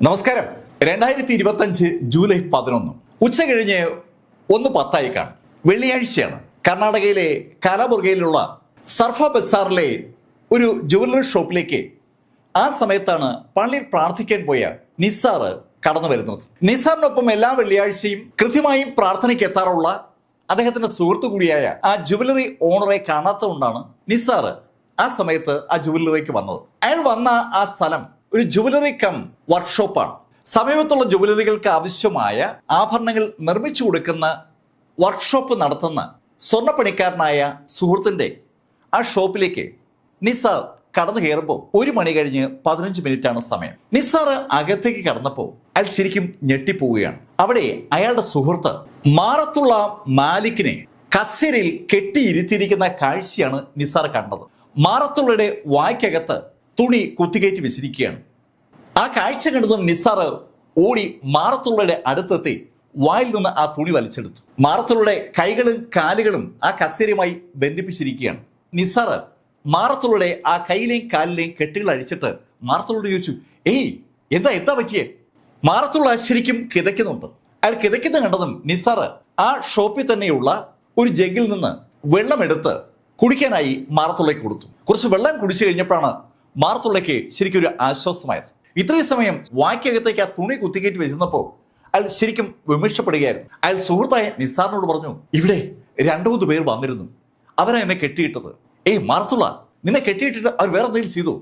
നമസ്കാരം. 2025 ജൂലൈ 11 ഉച്ച കഴിഞ്ഞ് 1:10 കാണും. വെള്ളിയാഴ്ചയാണ്. കർണാടകയിലെ കലബുർഗയിലുള്ള സർഫ ബസാറിലെ ഒരു ജുവലറി ഷോപ്പിലേക്ക് ആ സമയത്താണ് പള്ളിയിൽ പ്രാർത്ഥിക്കാൻ പോയ നിസാർ കടന്നു വരുന്നത്. നിസാറിനൊപ്പം എല്ലാ വെള്ളിയാഴ്ചയും കൃത്യമായും പ്രാർത്ഥനയ്ക്ക് എത്താറുള്ള അദ്ദേഹത്തിന്റെ സുഹൃത്തു കൂടിയായ ആ ജുവലറി ഓണറെ കാണാത്തതുകൊണ്ടാണ് നിസാർ ആ സമയത്ത് ആ ജുവലറിക്ക് വന്നത്. അയാൾ വന്ന ആ സ്ഥലം ഒരു ജുവലറി കം വർക്ക്ഷോപ്പാണ്. സമീപത്തുള്ള ജുവലറികൾക്ക് ആവശ്യമായ ആഭരണങ്ങൾ നിർമ്മിച്ചു കൊടുക്കുന്ന വർക്ക്ഷോപ്പ് നടത്തുന്ന സ്വർണ്ണപ്പണിക്കാരനായ സുഹൃത്തിന്റെ ആ ഷോപ്പിലേക്ക് നിസാർ കടന്നു കയറുമ്പോൾ 1 മണി കഴിഞ്ഞ് 15 മിനിറ്റാണ് സമയം. നിസാർ അകത്തേക്ക് കടന്നപ്പോൾ അയാൾ ശരിക്കും ഞെട്ടിപ്പോവുകയാണ്. അവിടെ അയാളുടെ സുഹൃത്ത് മാറത്തുള്ള മാലിക്കിനെ കസേരയിൽ കെട്ടിയിരുത്തിയിരിക്കുന്ന കാഴ്ചയാണ് നിസാർ കണ്ടത്. മാറത്തുള്ളയുടെ വായ്ക്കകത്ത് തുണി കുത്തികയറ്റി വെച്ചിരിക്കുകയാണ്. ആ കാഴ്ച കണ്ടതും നിസാർ ഓടി മാറത്തുള്ളയുടെ അടുത്തെത്തി വായിൽ നിന്ന് ആ തുണി വലിച്ചെടുത്തു. മാറത്തുള്ളയുടെ കൈകളും കാലുകളും ആ കസേരയുമായി ബന്ധിപ്പിച്ചിരിക്കുകയാണ്. നിസാർ മാറത്തുള്ളയുടെ ആ കൈയിലെയും കാലിലെയും കെട്ടുകൾ അഴിച്ചിട്ട് മാറത്തുള്ളോട് ചോദിച്ചു, ഏയ് എന്താ പറ്റിയേ? മാറത്തുള്ള ശരിക്കും കിതയ്ക്കുന്നുണ്ട്. അയാൾ കിതയ്ക്കുന്ന കണ്ടതും നിസാർ ആ ഷോപ്പിൽ തന്നെയുള്ള ഒരു ജഗ്ഗിൽ നിന്ന് വെള്ളമെടുത്ത് കുടിക്കാനായി മാറത്തുള്ളയ്ക്ക് കൊടുത്തു. കുറച്ച് വെള്ളം കുടിച്ചു കഴിഞ്ഞപ്പോഴാണ് മാറത്തുള്ളയ്ക്ക് ശരിക്കും ഒരു ആശ്വാസമായത്. ഇത്രയും സമയം വായ്ക്കകത്തേക്ക് ആ തുണി കുത്തിക്കയറ്റി വെച്ചിരുന്നപ്പോൾ അയാൾ ശരിക്കും വിമർശപ്പെടുകയായിരുന്നു. അയാൾ സുഹൃത്തായ നിസാറിനോട് പറഞ്ഞു, ഇവിടെ 2-3 പേർ വന്നിരുന്നു, അവരാ എന്നെ കെട്ടിയിട്ടത്. ഏയ് മാറത്തുള്ള, നിന്നെ കെട്ടിയിട്ടിട്ട് അവർ വേറെ എന്തെങ്കിലും ചെയ്തു?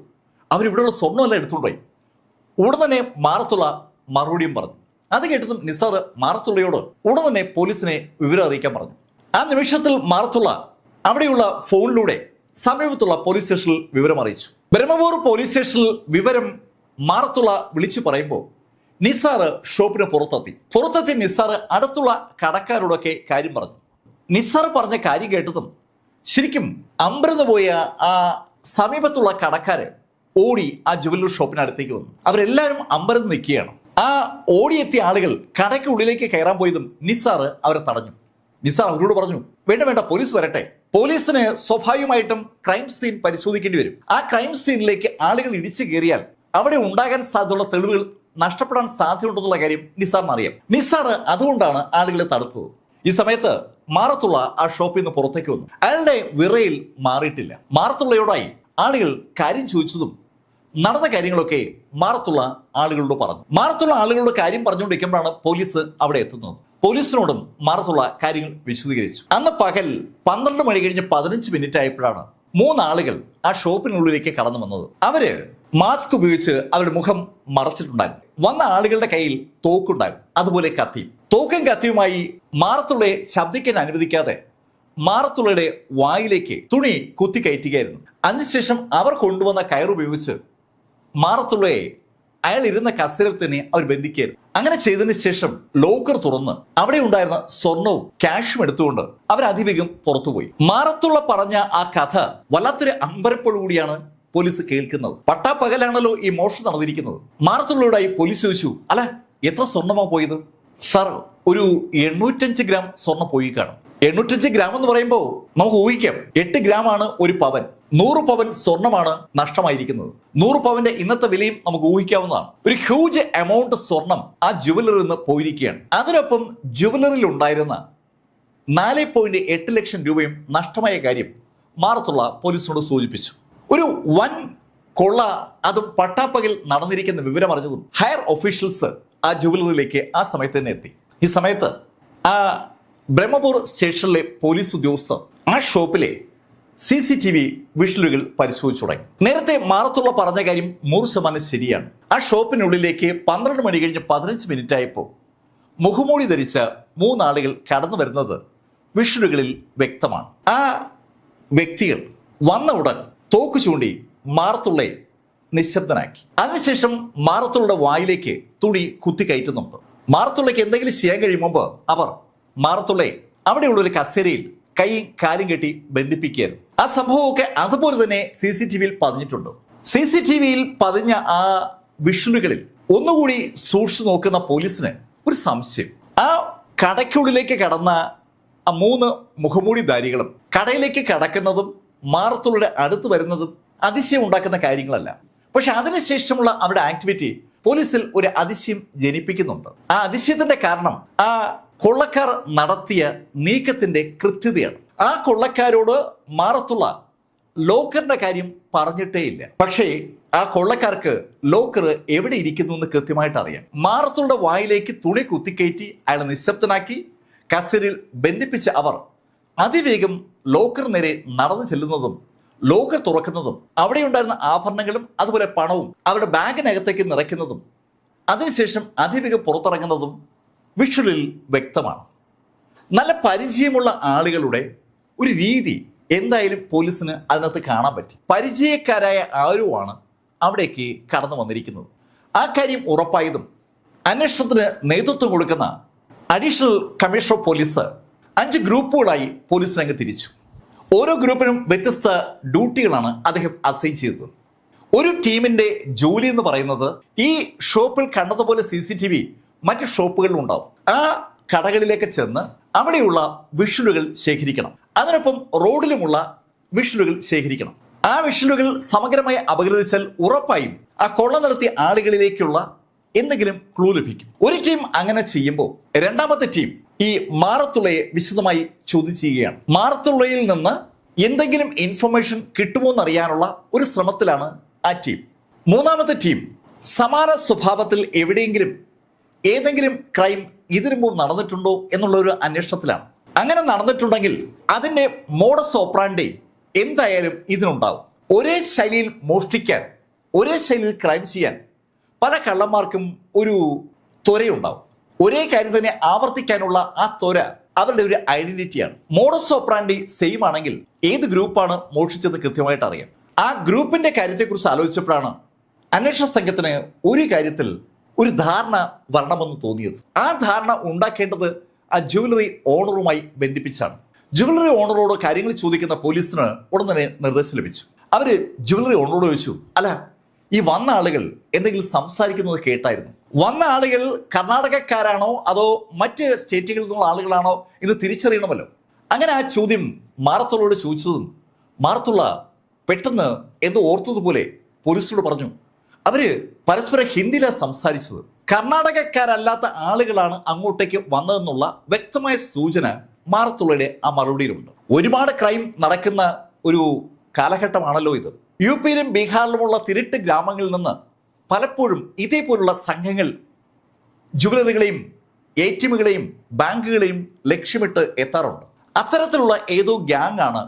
അവരിവിടെയുള്ള സ്വർണ്ണമെല്ലാം എടുത്തുകൊണ്ടുപോയി. ഉടൻ തന്നെ മാറത്തുള്ള മറുപടിയും പറഞ്ഞു. അത് കേട്ടതും നിസാർ മാറത്തുള്ളയോട് ഉടൻ തന്നെ പോലീസിനെ വിവരം അറിയിക്കാൻ പറഞ്ഞു. ആ നിമിഷത്തിൽ മാറത്തുള്ള അവിടെയുള്ള ഫോണിലൂടെ സമീപത്തുള്ള പോലീസ് സ്റ്റേഷനിൽ വിവരം അറിയിച്ചു. ബ്രഹ്മപൂർ പോലീസ് സ്റ്റേഷനിൽ വിവരം മാറത്തുള്ള വിളിച്ചു പറയുമ്പോൾ നിസാർ ഷോപ്പിന് പുറത്തെത്തി നിസാർ അടുത്തുള്ള കടക്കാരോടൊക്കെ കാര്യം പറഞ്ഞു. നിസാർ പറഞ്ഞ കാര്യം കേട്ടതും ശരിക്കും അമ്പരന്ന് പോയ ആ സമീപത്തുള്ള കടക്കാര് ഓടി ആ ജുവലറി ഷോപ്പിനടുത്തേക്ക് വന്നു. അവരെല്ലാവരും അമ്പരന്ന് നിൽക്കുകയാണ്. ആ ഓടിയെത്തിയ ആളുകൾ കടയ്ക്കുള്ളിലേക്ക് കയറാൻ പോയതും നിസാർ അവരെ തടഞ്ഞു. നിസാർ അവരോട് പറഞ്ഞു, വേണ്ട പോലീസ് വരട്ടെ. പോലീസിന് സ്വാഭാവികമായിട്ടും ക്രൈം സീൻ പരിശോധിക്കേണ്ടി വരും. ആ ക്രൈം സീനിലേക്ക് ആളുകൾ ഇടിച്ചു കയറിയാൽ അവിടെ ഉണ്ടാകാൻ സാധ്യതയുള്ള തെളിവുകൾ നഷ്ടപ്പെടാൻ സാധ്യതയുണ്ടെന്നുള്ള കാര്യം നിസാറിന് അറിയാം. നിസാർ അതുകൊണ്ടാണ് ആളുകളെ തടുത്തത്. ഈ സമയത്ത് മാറത്തുള്ള ആ ഷോപ്പിൽ നിന്ന് പുറത്തേക്ക് വന്നു. അയാളുടെ വിറയിൽ മാറിയിട്ടില്ല. മാറത്തുള്ളയോടായി ആളുകൾ കാര്യം ചോദിച്ചതും നടന്ന കാര്യങ്ങളൊക്കെ മാറത്തുള്ള ആളുകളോട് പറഞ്ഞു. മാറത്തുള്ള ആളുകളോട് കാര്യം പറഞ്ഞുകൊണ്ടിരിക്കുമ്പോഴാണ് പോലീസ് അവിടെ എത്തുന്നത്. പോലീസിനോടും മാറത്തുള്ള കാര്യങ്ങൾ വിശദീകരിച്ചു. അന്ന് പകൽ 12 മണി കഴിഞ്ഞ് 15 മിനിറ്റ് ആയപ്പോഴാണ് 3 ആളുകൾ ആ ഷോപ്പിനുള്ളിലേക്ക് കടന്നു വന്നത്. അവര് മാസ്ക് ഉപയോഗിച്ച് അവരുടെ മുഖം മറച്ചിട്ടുണ്ടായിരുന്നു. വന്ന ആളുകളുടെ കയ്യിൽ തോക്കുണ്ടായിരുന്നു, അതുപോലെ കത്തിയും. തോക്കും കത്തിയുമായി മാറത്തുള്ളയെ ശബ്ദിക്കാൻ അനുവദിക്കാതെ മാറത്തുള്ളയുടെ വായിലേക്ക് തുണി കുത്തി കയറ്റുകയായിരുന്നു. അതിനുശേഷം അവർ കൊണ്ടുവന്ന കയറുപയോഗിച്ച് മാറത്തുള്ളയെ അയാൾ ഇരുന്ന കസേരയിൽ തന്നെ അവർ ബന്ധിക്കുകയായിരുന്നു. അങ്ങനെ ചെയ്തതിന് ശേഷം ലോക്കർ തുറന്ന് അവിടെ ഉണ്ടായിരുന്ന സ്വർണവും ക്യാഷും എടുത്തുകൊണ്ട് അവർ അതിവേഗം പുറത്തുപോയി. മാറത്തുള്ള പറഞ്ഞ ആ കഥ വല്ലാത്തൊരു അമ്പരപ്പോടുകൂടിയാണ് പോലീസ് കേൾക്കുന്നത്. പട്ടാപ്പകലാണല്ലോ ഈ മോഷണം നടന്നിരിക്കുന്നത്. മാറത്തുള്ളയോടായി പോലീസ് ചോദിച്ചു, അല്ല എത്ര സ്വർണമാ പോയത്? സാർ, ഒരു 805 ഗ്രാം സ്വർണം പോയി കാണും. 805 ഗ്രാം എന്ന് പറയുമ്പോൾ നമുക്ക് ഊഹിക്കാം, 8 ഗ്രാമാണ് ഒരു പവൻ. 100 പവൻ സ്വർണമാണ് നഷ്ടമായിരിക്കുന്നത്. 100 പവന്റെ ഇന്നത്തെ വിലയും നമുക്ക് ഊഹിക്കാവുന്നതാണ്. ഒരു ഹ്യൂജ് എമൗണ്ട് സ്വർണം ആ ജുവലറിയിൽ നിന്ന് പോയിരിക്കുകയാണ്. അതിനൊപ്പം ജുവലറിയിൽ ഉണ്ടായിരുന്ന 4.8 ലക്ഷം രൂപയും നഷ്ടമായ കാര്യം മാറത്തുള്ള പോലീസിനോട് സൂചിപ്പിച്ചു. ഒരു വൻ കൊള്ള അതും പട്ടാപ്പകൽ നടന്നിരിക്കുന്ന വിവരം അറിഞ്ഞതും ഹയർ ഒഫീഷ്യൽസ് ആ ജുവലറിയിലേക്ക് ആ സമയത്ത് തന്നെ എത്തി. ഈ സമയത്ത് ആ ബ്രഹ്മപൂർ സ്റ്റേഷനിലെ പോലീസ് ഉദ്യോഗസ്ഥർ ആ ഷോപ്പിലെ CCTV വിഷ്വലുകൾ പരിശോധിച്ചു തുടങ്ങി. നേരത്തെ മാറത്തുള്ള പറഞ്ഞ കാര്യം 100% ശരിയാണ്. ആ ഷോപ്പിനുള്ളിലേക്ക് 12 മണി കഴിഞ്ഞ് 15 മിനിറ്റ് ആയപ്പോൾ മുഖമൂടി ധരിച്ച 3 ആളുകൾ കടന്നു വരുന്നത് വിഷ്വലുകളിൽ വ്യക്തമാണ്. ആ വ്യക്തികൾ വന്ന ഉടൻ തോക്ക് ചൂണ്ടി മാറത്തുള്ളയെ നിശബ്ദനാക്കി. അതിനുശേഷം മാറത്തുള്ളയുടെ വായിലേക്ക് തുണി കുത്തി കയറ്റുന്നുണ്ട്. മാറത്തുള്ളയ്ക്ക് എന്തെങ്കിലും ചെയ്യാൻ കഴിയുമ്പോൾ അവർ മാറത്തുള്ളയെ അവിടെയുള്ള ഒരു കസേരയിൽ കൈയും കാലും കെട്ടി ബന്ധിപ്പിക്കുകയായിരുന്നു. ആ സംഭവമൊക്കെ അതുപോലെ തന്നെ CCTVയിൽ പതിഞ്ഞിട്ടുണ്ട്. CCTVയിൽ പതിഞ്ഞ ആ വിഷ്വലുകളിൽ ഒന്നുകൂടി സൂക്ഷിച്ചു നോക്കുന്ന പോലീസിന് ഒരു സംശയം. ആ കടയ്ക്കുള്ളിലേക്ക് കടന്ന ആ 3 മുഖമൂടിധാരികളും കടയിലേക്ക് കടക്കുന്നതും മാറത്തുള്ളയുടെ അടുത്ത് വരുന്നതും അതിശയം ഉണ്ടാക്കുന്ന കാര്യങ്ങളല്ല. പക്ഷെ അതിനുശേഷമുള്ള അവരുടെ ആക്ടിവിറ്റി പോലീസിൽ ഒരു അതിശയം ജനിപ്പിക്കുന്നുണ്ട്. ആ അതിശയത്തിന്റെ കാരണം ആ കൊള്ളക്കാർ നടത്തിയ നീക്കത്തിന്റെ കൃത്യതയാണ്. ആ കൊള്ളക്കാരോട് മാറത്തുള്ള ലോക്കറിന്റെ കാര്യം പറഞ്ഞിട്ടേയില്ല. പക്ഷേ ആ കൊള്ളക്കാർക്ക് ലോക്കർ എവിടെ ഇരിക്കുന്നു എന്ന് കൃത്യമായിട്ട് അറിയാം. മാറത്തുള്ള വായിലേക്ക് തുണി കുത്തിക്കയറ്റി അയാളെ നിശബ്ദനാക്കി കസേരയിൽ ബന്ധിപ്പിച്ച അവർ അതിവേഗം ലോക്കർ നേരെ നടന്നു ചെല്ലുന്നതും ലോക്കർ തുറക്കുന്നതും അവിടെ ഉണ്ടായിരുന്ന ആഭരണങ്ങളും അതുപോലെ പണവും അവരുടെ ബാഗിനകത്തേക്ക് നിറയ്ക്കുന്നതും അതിനുശേഷം അതിവേഗം പുറത്തിറങ്ങുന്നതും വിഷ്വലിൽ വ്യക്തമാണ്. നല്ല പരിചയമുള്ള ആളുകളുടെ ഒരു രീതി എന്തായാലും പോലീസിന് അതിനകത്ത് കാണാൻ പറ്റി. പരിചയക്കാരായ ആരുമാണ് അവിടേക്ക് കടന്നു വന്നിരിക്കുന്നത്. ആ കാര്യം ഉറപ്പായതും അന്വേഷണത്തിന് നേതൃത്വം കൊടുക്കുന്ന അഡീഷണൽ കമ്മീഷണർ ഓഫ് പോലീസ് 5 ഗ്രൂപ്പുകളായി പോലീസ് രംഗം തിരിച്ചു. ഓരോ ഗ്രൂപ്പിനും വ്യത്യസ്ത ഡ്യൂട്ടികളാണ് അദ്ദേഹം അസൈൻ ചെയ്തത്. ഒരു ടീമിന്റെ ജോലി എന്ന് പറയുന്നത് ഈ ഷോപ്പിൽ കണ്ടതുപോലെ CCTV മറ്റ് ഷോപ്പുകളിലും ഉണ്ടാവും. ആ കടകളിലേക്ക് ചെന്ന് അവിടെയുള്ള വിഷ്വലുകൾ ശേഖരിക്കണം. അതിനൊപ്പം റോഡിലുമുള്ള വിഷ്വലുകൾ ശേഖരിക്കണം. ആ വിഷ്വലുകൾ സമഗ്രമായി അപഗ്രഥിച്ചാൽ ഉറപ്പായും ആ കൊള്ള നടത്തിയ ആളുകളിലേക്കുള്ള എന്തെങ്കിലും ക്ലൂ ലഭിക്കും. ഒരു ടീം അങ്ങനെ ചെയ്യുമ്പോൾ രണ്ടാമത്തെ ടീം ഈ മാറത്തുള്ളയെ വിശദമായി ചോദ്യം ചെയ്യുകയാണ്. മാറത്തുള്ളയിൽ നിന്ന് എന്തെങ്കിലും ഇൻഫർമേഷൻ കിട്ടുമോ എന്നറിയാനുള്ള ഒരു ശ്രമത്തിലാണ് ആ ടീം. മൂന്നാമത്തെ ടീം സമാന സ്വഭാവത്തിൽ എവിടെയെങ്കിലും ഏതെങ്കിലും ക്രൈം ഇതിനു മുമ്പ് നടന്നിട്ടുണ്ടോ എന്നുള്ള ഒരു അന്വേഷണത്തിലാണ്. അങ്ങനെ നടന്നിട്ടുണ്ടെങ്കിൽ അതിന്റെ മോഡസ് ഓപ്പറാൻഡി എന്തായാലും ഇതിനുണ്ടാവും. ഒരേ ശൈലിയിൽ മോഷ്ടിക്കാൻ, ഒരേ ശൈലിയിൽ ക്രൈം ചെയ്യാൻ പല കള്ളന്മാർക്കും ഒരു ത്വരയുണ്ടാവും. ഒരേ കാര്യം തന്നെ ആവർത്തിക്കാനുള്ള ആ ത്വര അവരുടെ ഒരു ഐഡന്റിറ്റിയാണ്. മോഡസ് ഓപ്പറാൻഡി സെയിം ആണെങ്കിൽ ഏത് ഗ്രൂപ്പാണ് മോഷ്ടിച്ചത് കൃത്യമായിട്ട് അറിയാം. ആ ഗ്രൂപ്പിന്റെ കാര്യത്തെക്കുറിച്ച് ആലോചിച്ചപ്പോഴാണ് അന്വേഷണ സംഘത്തിന് ഒരു കാര്യത്തിൽ ഒരു ധാരണ വരണമെന്ന് തോന്നിയത്. ആ ധാരണ ഉണ്ടാക്കേണ്ടത് ആ ജ്വല്ലറി ഓണറുമായി ബന്ധിപ്പിച്ചാണ്. ജ്വല്ലറി ഓണറോട് കാര്യങ്ങൾ ചോദിക്കുന്ന പോലീസിന് ഉടൻ തന്നെ നിർദ്ദേശം ലഭിച്ചു. അവര് ജ്വല്ലറി ഓണറോട് ചോദിച്ചു, അല്ല ഈ വന്ന ആളുകൾ എന്തെങ്കിലും സംസാരിക്കുന്നത് കേട്ടായിരുന്നു? വന്ന ആളുകൾ കർണാടകക്കാരാണോ അതോ മറ്റ് സ്റ്റേറ്റുകളിൽ നിന്നുള്ള ആളുകളാണോ എന്ന് തിരിച്ചറിയണമല്ലോ. അങ്ങനെ ആ ചോദ്യം മാറത്തുള്ളയോട് ചോദിച്ചതും മാറത്തുള്ള പെട്ടെന്ന് എന്തോ ഓർത്തതുപോലെ പോലീസിനോട് പറഞ്ഞു, അവര് പരസ്പരം ഹിന്ദിയിലാണ് സംസാരിച്ചത്. കർണാടകക്കാരല്ലാത്ത ആളുകളാണ് അങ്ങോട്ടേക്ക് വന്നതെന്നുള്ള വ്യക്തമായ സൂചന മാറത്തുള്ളയുടെ ആ മറുപടിയിലുണ്ട്. ഒരുപാട് ക്രൈം നടക്കുന്ന ഒരു കാലഘട്ടമാണല്ലോ ഇത്. UP-യിലും ബീഹാറിലുമുള്ള തിരുട്ട് ഗ്രാമങ്ങളിൽ നിന്ന് പലപ്പോഴും ഇതേപോലുള്ള സംഘങ്ങൾ ജുവലറികളെയും ATM-കളെയും ബാങ്കുകളെയും ലക്ഷ്യമിട്ട് എത്താറുണ്ട്. അത്തരത്തിലുള്ള ഏതോ ഗ്യാങ് ആണ്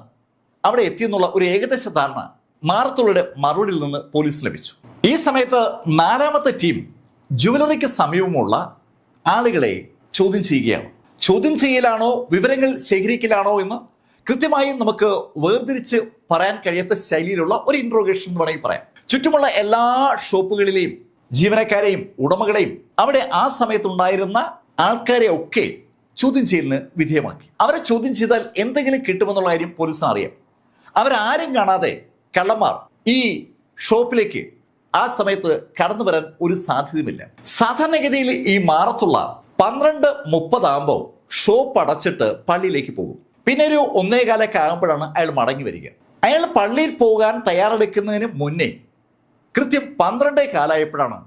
അവിടെ എത്തിയെന്നുള്ള ഒരു ഏകദേശ ധാരണ മാറത്തുള്ളയുടെ മറുപടിയിൽ നിന്ന് പോലീസ് ലഭിച്ചു. ഈ സമയത്ത് നാലാമത്തെ ടീം ജുവലറിക്ക് സമീപമുള്ള ആളുകളെ ചോദ്യം ചെയ്യുകയാണ്. ചോദ്യം ചെയ്യലാണോ വിവരങ്ങൾ ശേഖരിക്കലാണോ എന്ന് കൃത്യമായും നമുക്ക് വേർതിരിച്ച് പറയാൻ കഴിയാത്ത ശൈലിയിലുള്ള ഒരു ഇൻട്രോഗേഷൻ എന്ന് വേണമെങ്കിൽ പറയാം. ചുറ്റുമുള്ള എല്ലാ ഷോപ്പുകളിലെയും ജീവനക്കാരെയും ഉടമകളെയും അവിടെ ആ സമയത്തുണ്ടായിരുന്ന ആൾക്കാരെ ഒക്കെ ചോദ്യം ചെയ്യലിന് വിധേയമാക്കി. അവരെ ചോദ്യം ചെയ്താൽ എന്തെങ്കിലും കിട്ടുമെന്നുള്ള കാര്യം പോലീസിന് അറിയാം. അവരാരും കാണാതെ കള്ളന്മാർ ഈ ഷോപ്പിലേക്ക് ആ സമയത്ത് കടന്നു വരാൻ ഒരു സാധ്യതയുമില്ല. സാധാരണഗതിയിൽ ഈ മാറത്തുള്ള 12:30 ആകുമ്പോൾ ഷോപ്പ് അടച്ചിട്ട് പള്ളിയിലേക്ക് പോകും. പിന്നെ ഒരു 1:15 ആകുമ്പോഴാണ് അയാൾ മടങ്ങി വരിക. അയാൾ പള്ളിയിൽ പോകാൻ തയ്യാറെടുക്കുന്നതിന് മുന്നേ കൃത്യം 12:15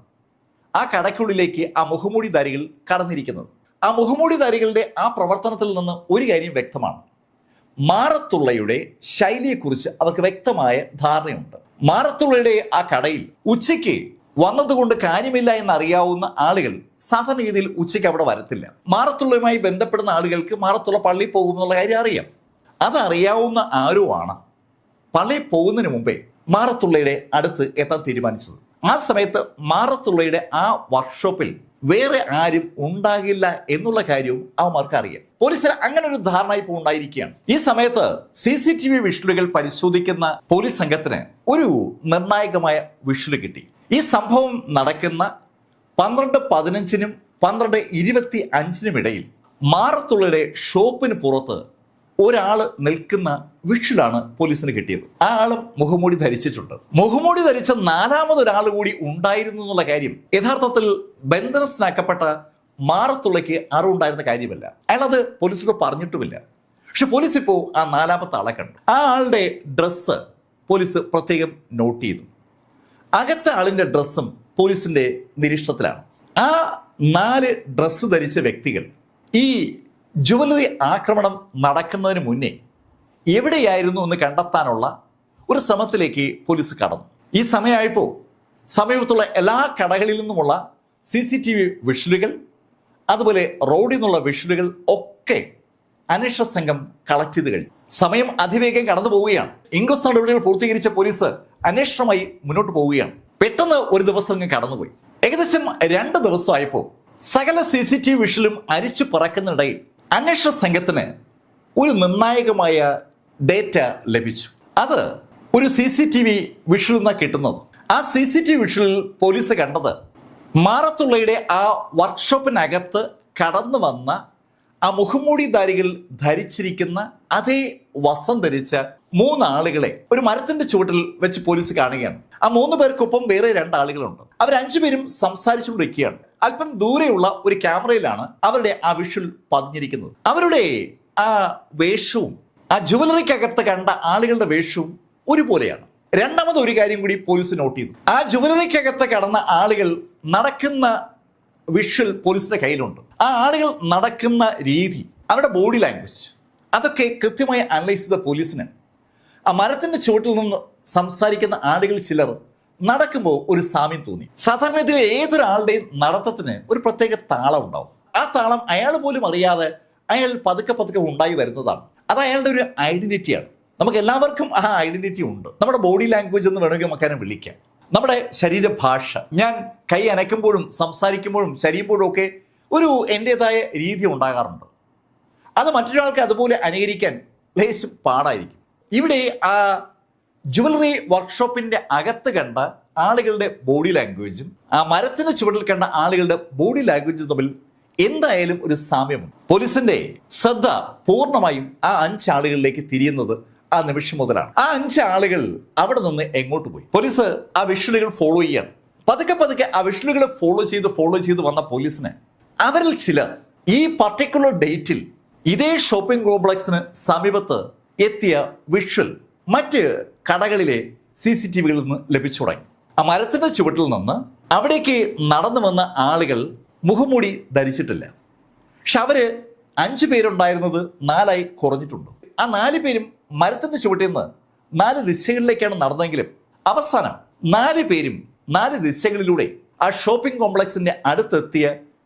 ആ കടയ്ക്കുള്ളിലേക്ക് ആ മുഖമൂടിധാരികൾ കടന്നിരിക്കുന്നത്. ആ മുഖമൂടിധാരികളുടെ ആ പ്രവർത്തനത്തിൽ നിന്ന് ഒരു കാര്യം വ്യക്തമാണ്. മാറത്തുള്ളയുടെ ശൈലിയെക്കുറിച്ച് അവർക്ക് വ്യക്തമായ ധാരണയുണ്ട്. മാറത്തുള്ളയുടെ ആ കടയിൽ ഉച്ചയ്ക്ക് വന്നതുകൊണ്ട് കാര്യമില്ല എന്നറിയാവുന്ന ആളുകൾ സാധാരണ രീതിയിൽ ഉച്ചയ്ക്ക് അവിടെ വരത്തില്ല. മാറത്തുള്ളയുമായി ബന്ധപ്പെടുന്ന ആളുകൾക്ക് മാറത്തുള്ള പള്ളിയിൽ പോകുമെന്നുള്ള കാര്യം അറിയാം. അതറിയാവുന്ന ആരുമാണ് പള്ളിയിൽ പോകുന്നതിന് മുമ്പേ മാറത്തുള്ളയുടെ അടുത്ത് എത്താൻ തീരുമാനിച്ചത്. ആ സമയത്ത് മാറത്തുള്ളയുടെ ആ വർക്ക്ഷോപ്പിൽ വേറെ ആരും ഉണ്ടാകില്ല എന്നുള്ള കാര്യവും അവന്മാർക്ക് അറിയാം. പോലീസിന് അങ്ങനെ ഒരു ധാരണ ഇപ്പോൾ ഉണ്ടായിരിക്കുകയാണ്. ഈ സമയത്ത് CCTV വിഷ്വലുകൾ പരിശോധിക്കുന്ന പോലീസ് സംഘത്തിന് ഒരു നിർണായകമായ വിഷ്വല് കിട്ടി. ഈ സംഭവം നടക്കുന്ന 12:15-നും 12:25-നും ഇടയിൽ മാറത്തുള്ളയുടെ ഷോപ്പിന് പുറത്ത് ഒരാള് നിൽക്കുന്ന വിഷ്വലാണ് പോലീസിന് കിട്ടിയത്. ആ ആളും മുഖംമൂടി ധരിച്ചിട്ടുണ്ട്. മുഖംമൂടി ധരിച്ച 4ാമതൊരാൾ കൂടി ഉണ്ടായിരുന്നു എന്നുള്ള കാര്യം യഥാർത്ഥത്തിൽ ബന്ധനസ്ഥനാക്കപ്പെട്ട മാറത്തുള്ളയ്ക്ക് അറിവുണ്ടായിരുന്ന കാര്യമല്ല. അയാളത് പോലീസിനോട് പറഞ്ഞിട്ടുമില്ല. പക്ഷെ പോലീസ് ഇപ്പോൾ ആ 4ാമത്തെ ആളെ കണ്ടു. ആ ആളുടെ ഡ്രസ്സ് പോലീസ് പ്രത്യേകം നോട്ട് ചെയ്തു. അകത്തെ ആളിന്റെ ഡ്രസ്സും പോലീസിന്റെ നിരീക്ഷണത്തിലാണ്. ആ 4 ഡ്രസ്സ് ധരിച്ച വ്യക്തികൾ ഈ ജുവലറി ആക്രമണം നടക്കുന്നതിന് മുന്നേ എവിടെയായിരുന്നു എന്ന് കണ്ടെത്താനുള്ള ഒരു ശ്രമത്തിലേക്ക് പോലീസ് കടന്നു. ഈ സമയമായപ്പോൾ സമീപത്തുള്ള എല്ലാ കടകളിൽ നിന്നുമുള്ള CCTV വിഷ്വലുകൾ, അതുപോലെ റോഡിൽ നിന്നുള്ള വിഷ്വലുകൾ ഒക്കെ അന്വേഷണ സംഘം കളക്ട് ചെയ്ത് കഴിഞ്ഞു. സമയം അതിവേഗം കടന്നു പോവുകയാണ്. ഇൻക്വസ്റ്റ് നടപടികൾ പൂർത്തീകരിച്ച പോലീസ് അന്വേഷണമായി മുന്നോട്ട് പോവുകയാണ്. പെട്ടെന്ന് ഒരു ദിവസം കടന്നുപോയി. ഏകദേശം 2 ദിവസമായപ്പോൾ സകല CCTV വിഷ്വലും അരിച്ചു പറക്കുന്നിടയിൽ അന്വേഷണ സംഘത്തിന് ഒരു നിർണായകമായ ഡേറ്റ ലഭിച്ചു. അത് ഒരു CCTV വിഷ്വലിൽ നിന്നാണ് കിട്ടുന്നത്. ആ CCTV വിഷ്വലിൽ പോലീസ് കണ്ടത് മാറത്തുള്ളയുടെ ആ വർക്ക്ഷോപ്പിനകത്ത് കടന്നു വന്ന ആ മുഖംമൂടിധാരികൾ ധരിച്ചിരിക്കുന്ന അതേ വസ്ത്രം ധരിച്ച 3 ആളുകളെ ഒരു മരത്തിന്റെ ചുവട്ടിൽ വെച്ച് പോലീസ് കാണുകയാണ്. ആ 3 പേർക്കൊപ്പം വേറെ 2 ആളുകളുണ്ട്. അവർ 5 പേരും സംസാരിച്ചുകൊണ്ടിരിക്കുകയാണ്. അല്പം ദൂരെയുള്ള ഒരു ക്യാമറയിലാണ് അവരുടെ ആ വിഷ്വൽ പതിഞ്ഞിരിക്കുന്നത്. അവരുടെ ആ വേഷവും ആ ജുവലറിക്കകത്ത് കണ്ട ആളുകളുടെ വേഷവും ഒരുപോലെയാണ്. രണ്ടാമത് ഒരു കാര്യം കൂടി പോലീസ് നോട്ട് ചെയ്തു. ആ ജുവലറിക്കകത്ത് കടന്ന ആളുകൾ നടക്കുന്ന വിഷ്വൽ പോലീസിന്റെ കയ്യിലുണ്ട്. ആ ആളുകൾ നടക്കുന്ന രീതി, അവരുടെ ബോഡി ലാംഗ്വേജ്, അതൊക്കെ കൃത്യമായി അനലൈസ് ചെയ്ത പോലീസിന് ആ മരത്തിന്റെ ചുവട്ടിൽ നിന്ന് സംസാരിക്കുന്ന ആളുകൾ ചിലർ നടക്കുമ്പോൾ ഒരു സാമ്യം തോന്നി. സാധാരണ ഇതിൽ ഏതൊരാളുടെയും നടത്തത്തിന് ഒരു പ്രത്യേക താളം ഉണ്ടാവും. ആ താളം അയാൾ പോലും അറിയാതെ അയാൾ പതുക്കെ പതുക്കെ ഉണ്ടായി വരുന്നതാണ്. അത് അയാളുടെ ഒരു ഐഡന്റിറ്റിയാണ്. നമുക്ക് എല്ലാവർക്കും ആ ഐഡന്റിറ്റി ഉണ്ട്. നമ്മുടെ ബോഡി ലാംഗ്വേജ് എന്ന് വേണമെങ്കിൽ നമുക്കതിനെ വിളിക്കാം. നമ്മുടെ ശരീരഭാഷ, ഞാൻ കൈ അനക്കുമ്പോഴും സംസാരിക്കുമ്പോഴും ചരിയുമ്പോഴും ഒക്കെ ഒരു എൻ്റെതായ രീതി ഉണ്ടാകാറുണ്ട്. അത് മറ്റൊരാൾക്ക് അതുപോലെ അനുകരിക്കാൻ ലേശം പാടായിരിക്കും. ഇവിടെ ആ ജുവലറി വർക്ക്ഷോപ്പിന്റെ അകത്ത് കണ്ട ആളുകളുടെ ബോഡി ലാംഗ്വേജും ആ മരത്തിന് ചുവട്ടിൽ കണ്ട ആളുകളുടെ ബോഡി ലാംഗ്വേജും തമ്മിൽ എന്തായാലും ഒരു സാമ്യമുണ്ട്. പോലീസിന്റെ ശ്രദ്ധ പൂർണ്ണമായും ആ 5 ആളുകളിലേക്ക് തിരിയുന്നത് ആ നിമിഷം മുതലാണ്. ആ 5 ആളുകൾ അവിടെ നിന്ന് എങ്ങോട്ട് പോയി? പോലീസ് ആ വിഷ്വലുകൾ ഫോളോ ചെയ്യാണ്. പതുക്കെ പതുക്കെ ആ വിഷ്വലുകൾ ഫോളോ ചെയ്ത് വന്ന പോലീസിന് അവരിൽ ചിലർ ഈ പർട്ടിക്കുലർ ഡേറ്റിൽ ഇതേ ഷോപ്പിംഗ് കോംപ്ലക്സിന് സമീപത്ത് എത്തിയ വിഷ്വൽ മറ്റ് കടകളിലെ CCTVകളിൽ നിന്ന് ലഭിച്ചു തുടങ്ങി. ആ മരത്തിന്റെ ചുവട്ടിൽ നിന്ന് അവിടേക്ക് നടന്നു വന്ന ആളുകൾ മുഖംമൂടി ധരിച്ചിട്ടില്ല. പക്ഷെ അവര് 5 പേരുണ്ടായിരുന്നത് 4 ആയി കുറഞ്ഞിട്ടുണ്ട്. ആ 4 പേരും മരത്തിന്റെ ചുവട്ടിൽ നിന്ന് 4 ദിശകളിലേക്കാണ് നടന്നെങ്കിലും അവസാനം 4 പേരും 4 ദിശകളിലൂടെ ആ ഷോപ്പിംഗ് കോംപ്ലക്സിന്റെ അടുത്തെത്തിയ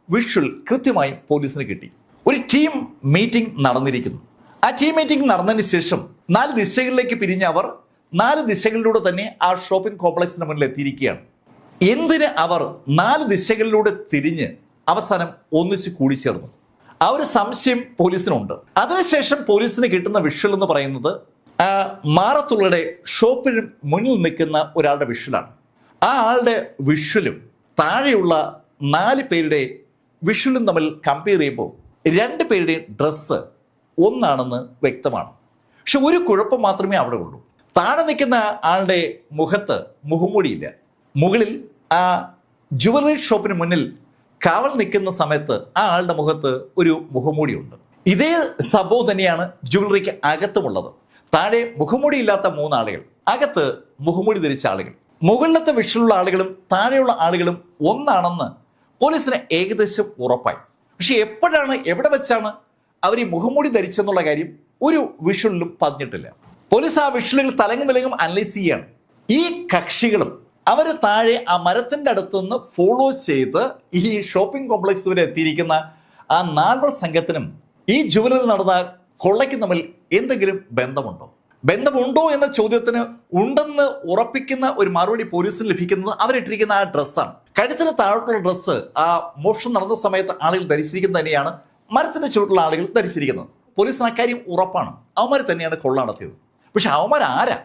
വിഷ്വൽ കൃത്യമായി പോലീസിന് കിട്ടി. ഒരു ടീം മീറ്റിംഗ് നടന്നിരിക്കുന്നു. ആ ടീം മീറ്റിംഗ് നടന്നതിന് ശേഷം 4 ദിശകളിലേക്ക് പിരിഞ്ഞ അവർ 4 ദിശകളിലൂടെ തന്നെ ആ ഷോപ്പിംഗ് കോംപ്ലക്സിന് മുന്നിൽ എത്തിയിരിക്കുകയാണ്. എന്തിന് അവർ 4 ദിശകളിലൂടെ തിരിഞ്ഞ് അവസാനം ഒന്നിച്ച് കൂടിച്ചേർന്നു? ആ ഒരു സംശയം പോലീസിനുണ്ട്. അതിനുശേഷം പോലീസിന് കിട്ടുന്ന വിഷ്വൽ എന്ന് പറയുന്നത് ആ മാറത്തുള്ളയുടെ ഷോപ്പിന് മുന്നിൽ നിൽക്കുന്ന ഒരാളുടെ വിഷ്വലാണ്. ആ ആളുടെ വിഷ്വലും താഴെയുള്ള 4 പേരുടെ വിഷ്വലും തമ്മിൽ കമ്പയർ ചെയ്യുമ്പോൾ 2 പേരുടെയും ഡ്രസ്സ് ഒന്നാണെന്ന് വ്യക്തമാണ്. പക്ഷെ ഒരു കുഴപ്പം മാത്രമേ അവിടെ ഉള്ളൂ. താഴെ നിൽക്കുന്ന ആളുടെ മുഖത്ത് മുഖംമൂടിയില്ല. മുകളിൽ ആ ജുവലറി ഷോപ്പിന് മുന്നിൽ കാവൽ നിൽക്കുന്ന സമയത്ത് ആ ആളുടെ മുഖത്ത് ഒരു മുഖംമൂടിയുണ്ട്. ഇതേ സംഭവം തന്നെയാണ് ജുവലറിക്ക് അകത്തുമുള്ളത്. താഴെ മുഖംമൂടി ഇല്ലാത്ത 3 ആളുകൾ, അകത്ത് മുഖംമൂടി ധരിച്ച ആളുകൾ. മുകളിലത്തെ വിഷ്വലുള്ള ആളുകളും താഴെയുള്ള ആളുകളും ഒന്നാണെന്ന് പോലീസിന് ഏകദേശം ഉറപ്പായി. പക്ഷെ എപ്പോഴാണ്, എവിടെ വെച്ചാണ് അവർ ഈ മുഖംമൂടി ധരിച്ചെന്നുള്ള കാര്യം ഒരു വിഷ്വലിലും പറഞ്ഞിട്ടില്ല. പോലീസ് ആ വിഷ്വലുകൾ തലങ്ങും വിലങ്ങും അനലൈസ് ചെയ്യാണ്. ഈ കക്ഷികളും അവർ താഴെ ആ മരത്തിന്റെ അടുത്ത് നിന്ന് ഫോളോ ചെയ്ത് ഈ ഷോപ്പിംഗ് കോംപ്ലക്സ് വരെ എത്തിയിരിക്കുന്ന ആ 4 സംഘത്തിനും ഈ ജുവലറി നടന്ന കൊള്ളയ്ക്കും തമ്മിൽ എന്തെങ്കിലും ബന്ധമുണ്ടോ എന്ന ചോദ്യത്തിന് ഉണ്ടെന്ന് ഉറപ്പിക്കുന്ന ഒരു മറുപടി പോലീസിന് ലഭിക്കുന്നത് അവരിട്ടിരിക്കുന്ന ആ ഡ്രസ്സാണ്. കഴുത്തിന് താഴോട്ടുള്ള ഡ്രസ്സ് ആ മോഷണം നടന്ന സമയത്ത് ആളുകൾ ധരിച്ചിരിക്കുന്നത് തന്നെയാണ് മരത്തിന്റെ ചുവട്ടുള്ള ആളുകൾ ധരിച്ചിരിക്കുന്നത്. പോലീസിന് അക്കാര്യം ഉറപ്പാണ്. അവന്മാർ തന്നെയാണ് കൊള്ള നടത്തിയത്. പക്ഷെ അവന്മാർ ആരാ?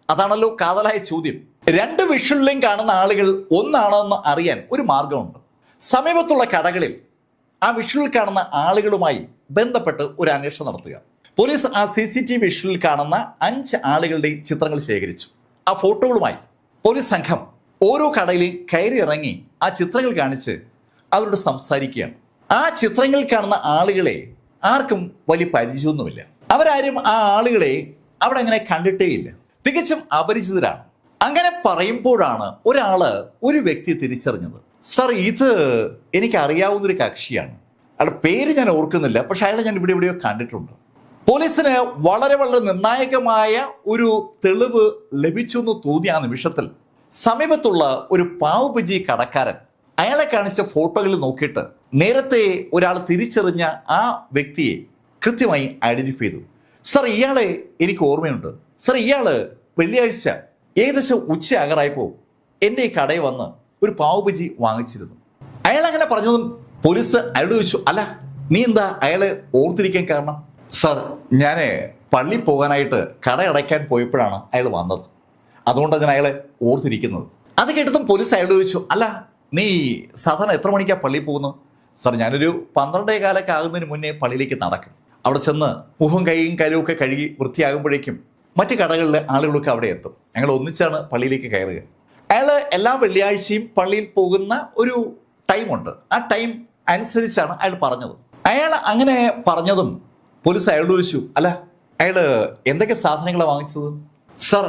അതാണല്ലോ കാതലായ ചോദ്യം. 2 വിഷ്വലിലും കാണുന്ന ആളുകൾ ഒന്നാണെന്ന് അറിയാൻ ഒരു മാർഗമുണ്ട്. സമീപത്തുള്ള കടകളിൽ ആ വിഷ്വലിൽ കാണുന്ന ആളുകളുമായി ബന്ധപ്പെട്ട് ഒരു അന്വേഷണം നടത്തുക. പോലീസ് ആ CCTV വിഷ്വലിൽ കാണുന്ന 5 ആളുകളുടെയും ചിത്രങ്ങൾ ശേഖരിച്ചു. ആ ഫോട്ടോകളുമായി പോലീസ് സംഘം ഓരോ കടയിലും കയറി ഇറങ്ങി ആ ചിത്രങ്ങൾ കാണിച്ച് അവരോട് സംസാരിക്കുകയാണ്. ആ ചിത്രങ്ങളിൽ കാണുന്ന ആളുകളെ ആർക്കും വലിയ പരിചയമൊന്നുമില്ല. അവരാരും ആ ആളുകളെ അവിടെ അങ്ങനെ കണ്ടിട്ടേയില്ല. തികച്ചും അപരിചിതരാണ്. അങ്ങനെ പറയുമ്പോഴാണ് ഒരു വ്യക്തി തിരിച്ചറിഞ്ഞത്, സർ ഇത് എനിക്ക് അറിയാവുന്നൊരു കക്ഷിയാണ്, അയാളുടെ പേര് ഞാൻ ഓർക്കുന്നില്ല, പക്ഷെ അയാളെ ഞാൻ എവിടെയോ കണ്ടിട്ടുണ്ട്. പോലീസിന് വളരെ വളരെ നിർണായകമായ ഒരു തെളിവ് ലഭിച്ചു എന്ന് തോന്നിയ ആ നിമിഷത്തിൽ സമീപത്തുള്ള ഒരു പാവ് ബജി കടക്കാരൻ അയാളെ കാണിച്ച ഫോട്ടോകളിൽ നോക്കിയിട്ട് നേരത്തെ ഒരാൾ തിരിച്ചറിഞ്ഞ ആ വ്യക്തിയെ കൃത്യമായി ഐഡന്റിഫൈ ചെയ്തു. സർ ഇയാളെ എനിക്ക് ഓർമ്മയുണ്ട്, സർ ഇയാള് വെള്ളിയാഴ്ച ഏകദേശം ഉച്ചയാകാറായപ്പോ എൻ്റെ ഈ കടയിൽ വന്ന് ഒരു പാവ് ബജി വാങ്ങിച്ചിരുന്നു. അയാൾ അങ്ങനെ പറഞ്ഞതും പോലീസ് അയാളോട് ചോദിച്ചു, അല്ല നീ എന്താ അയാളെ ഓർത്തിരിക്കാൻ കാരണം? സർ ഞാൻ പള്ളി പോകാനായിട്ട് കട അടയ്ക്കാൻ പോയപ്പോഴാണ് അയാൾ വന്നത്, അതുകൊണ്ടാണ് ഞാൻ അയാളെ ഓർത്തിരിക്കുന്നത്. അത് കേട്ടതും പോലീസ് അയാളോട് ചോദിച്ചു, അല്ല നീ സാധാരണ എത്ര മണിക്കാണ് പള്ളിയിൽ പോകുന്നത്? സർ ഞാനൊരു 12:15 ആകുന്നതിന് മുന്നേ പള്ളിയിലേക്ക് നടക്കും. അവിടെ ചെന്ന് മുഖം കൈയും കരവും ഒക്കെ കഴുകി വൃത്തിയാകുമ്പോഴേക്കും മറ്റു കടകളിലെ ആളുകളൊക്കെ അവിടെ എത്തും. ഞങ്ങൾ ഒന്നിച്ചാണ് പള്ളിയിലേക്ക് കയറുക. അയാൾ എല്ലാ വെള്ളിയാഴ്ചയും പള്ളിയിൽ പോകുന്ന ഒരു ടൈമുണ്ട്, ആ ടൈം അനുസരിച്ചാണ് അയാൾ പറഞ്ഞത്. അയാൾ അങ്ങനെ പറഞ്ഞതും പോലീസ് അയാളോട് ചോദിച്ചു, അല്ല അയാൾ എന്തൊക്കെ സാധനങ്ങളാണ് വാങ്ങിച്ചത്? സർ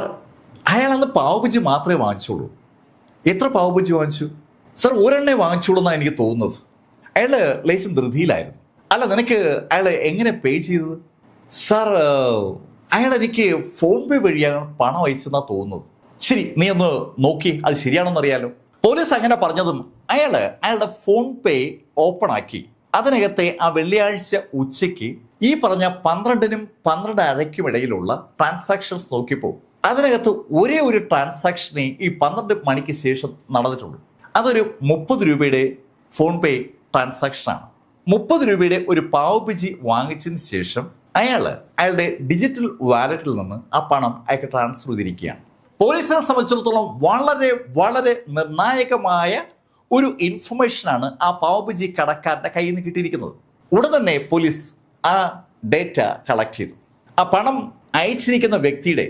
അയാൾ അന്ന് പാവ് ബജി മാത്രമേ വാങ്ങിച്ചുള്ളൂ. എത്ര പാവ് ബജി വാങ്ങിച്ചു? സർ ഒരെണ്ണേ വാങ്ങിച്ചുള്ളൂ എന്നാണ് എനിക്ക് തോന്നുന്നത്. അയാൾ ലേശം ധൃതിയിലായിരുന്നു. അല്ല നിനക്ക് അയാൾ എങ്ങനെ പേ ചെയ്തത്? സർ അയാൾ എനിക്ക് ഫോൺ പേ വഴിയാണ് പണം അയച്ചെന്നാണ് തോന്നുന്നത്. ശരി നീ ഒന്ന് നോക്കി അത് ശരിയാണെന്ന് അറിയാലോ. പോലീസ് അങ്ങനെ പറഞ്ഞതും അയാളുടെ ഫോൺ പേ ഓപ്പൺ ആക്കി അതിനകത്തെ ആ വെള്ളിയാഴ്ച ഉച്ചയ്ക്ക് ഈ പറഞ്ഞ 12-നും 12:30-ക്കും ഇടയിലുള്ള ട്രാൻസാക്ഷൻസ് നോക്കിയപ്പോൾ അതിനകത്ത് ഒരേ ഒരു ട്രാൻസാക്ഷനെ ഈ 12 മണിക്ക് ശേഷം നടന്നിട്ടുള്ളൂ. അതൊരു 30 രൂപയുടെ ഫോൺ പേ ട്രാൻസാക്ഷനാണ്. 30 രൂപയുടെ ഒരു പാവ് ബജി വാങ്ങിച്ചതിന് ശേഷം അയാളുടെ ഡിജിറ്റൽ വാലറ്റിൽ നിന്ന് ആ പണം അയാൾക്ക് ട്രാൻസ്ഫർ ചെയ്തിരിക്കുകയാണ്. പോലീസിനെ സംബന്ധിച്ചിടത്തോളം വളരെ വളരെ നിർണായകമായ ഒരു ഇൻഫർമേഷനാണ് ആ പാവ് ബജി കടക്കാരന്റെ കയ്യിൽ നിന്ന് കിട്ടിയിരിക്കുന്നത്. ഉടൻ തന്നെ പോലീസ് ആ ഡേറ്റ കളക്ട് ചെയ്തു. ആ പണം അയച്ചിരിക്കുന്ന വ്യക്തിയുടെ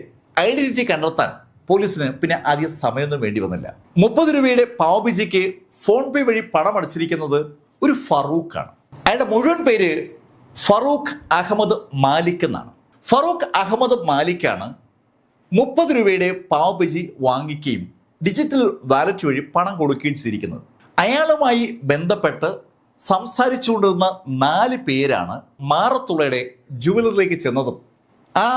ഐഡന്റിറ്റി കണ്ടെത്താൻ പോലീസിന് പിന്നെ അധികം സമയമൊന്നും വേണ്ടി വന്നില്ല. 30 രൂപയുടെ പാവ് ബജിക്ക് ഫോൺ പേ വഴി പണം അടച്ചിരിക്കുന്നത് ഒരു ഫറൂഖാണ്. അയാളുടെ മുഴുവൻ പേര് ഫറൂഖ് അഹമ്മദ് മാലിക് എന്നാണ്. ഫറൂഖ് അഹമ്മദ് മാലിക്കാണ് 30 രൂപയുടെ പാവ് ബജി വാങ്ങിക്കുകയും ഡിജിറ്റൽ വാലറ്റ് വഴി പണം കൊടുക്കുകയും ചെയ്തിരിക്കുന്നത്. അയാളുമായി ബന്ധപ്പെട്ട് സംസാരിച്ചുകൊണ്ടിരുന്ന 4 പേരാണ് മാറത്തുള്ളയുടെ ജുവലറിയിലേക്ക് ചെന്നതും ആ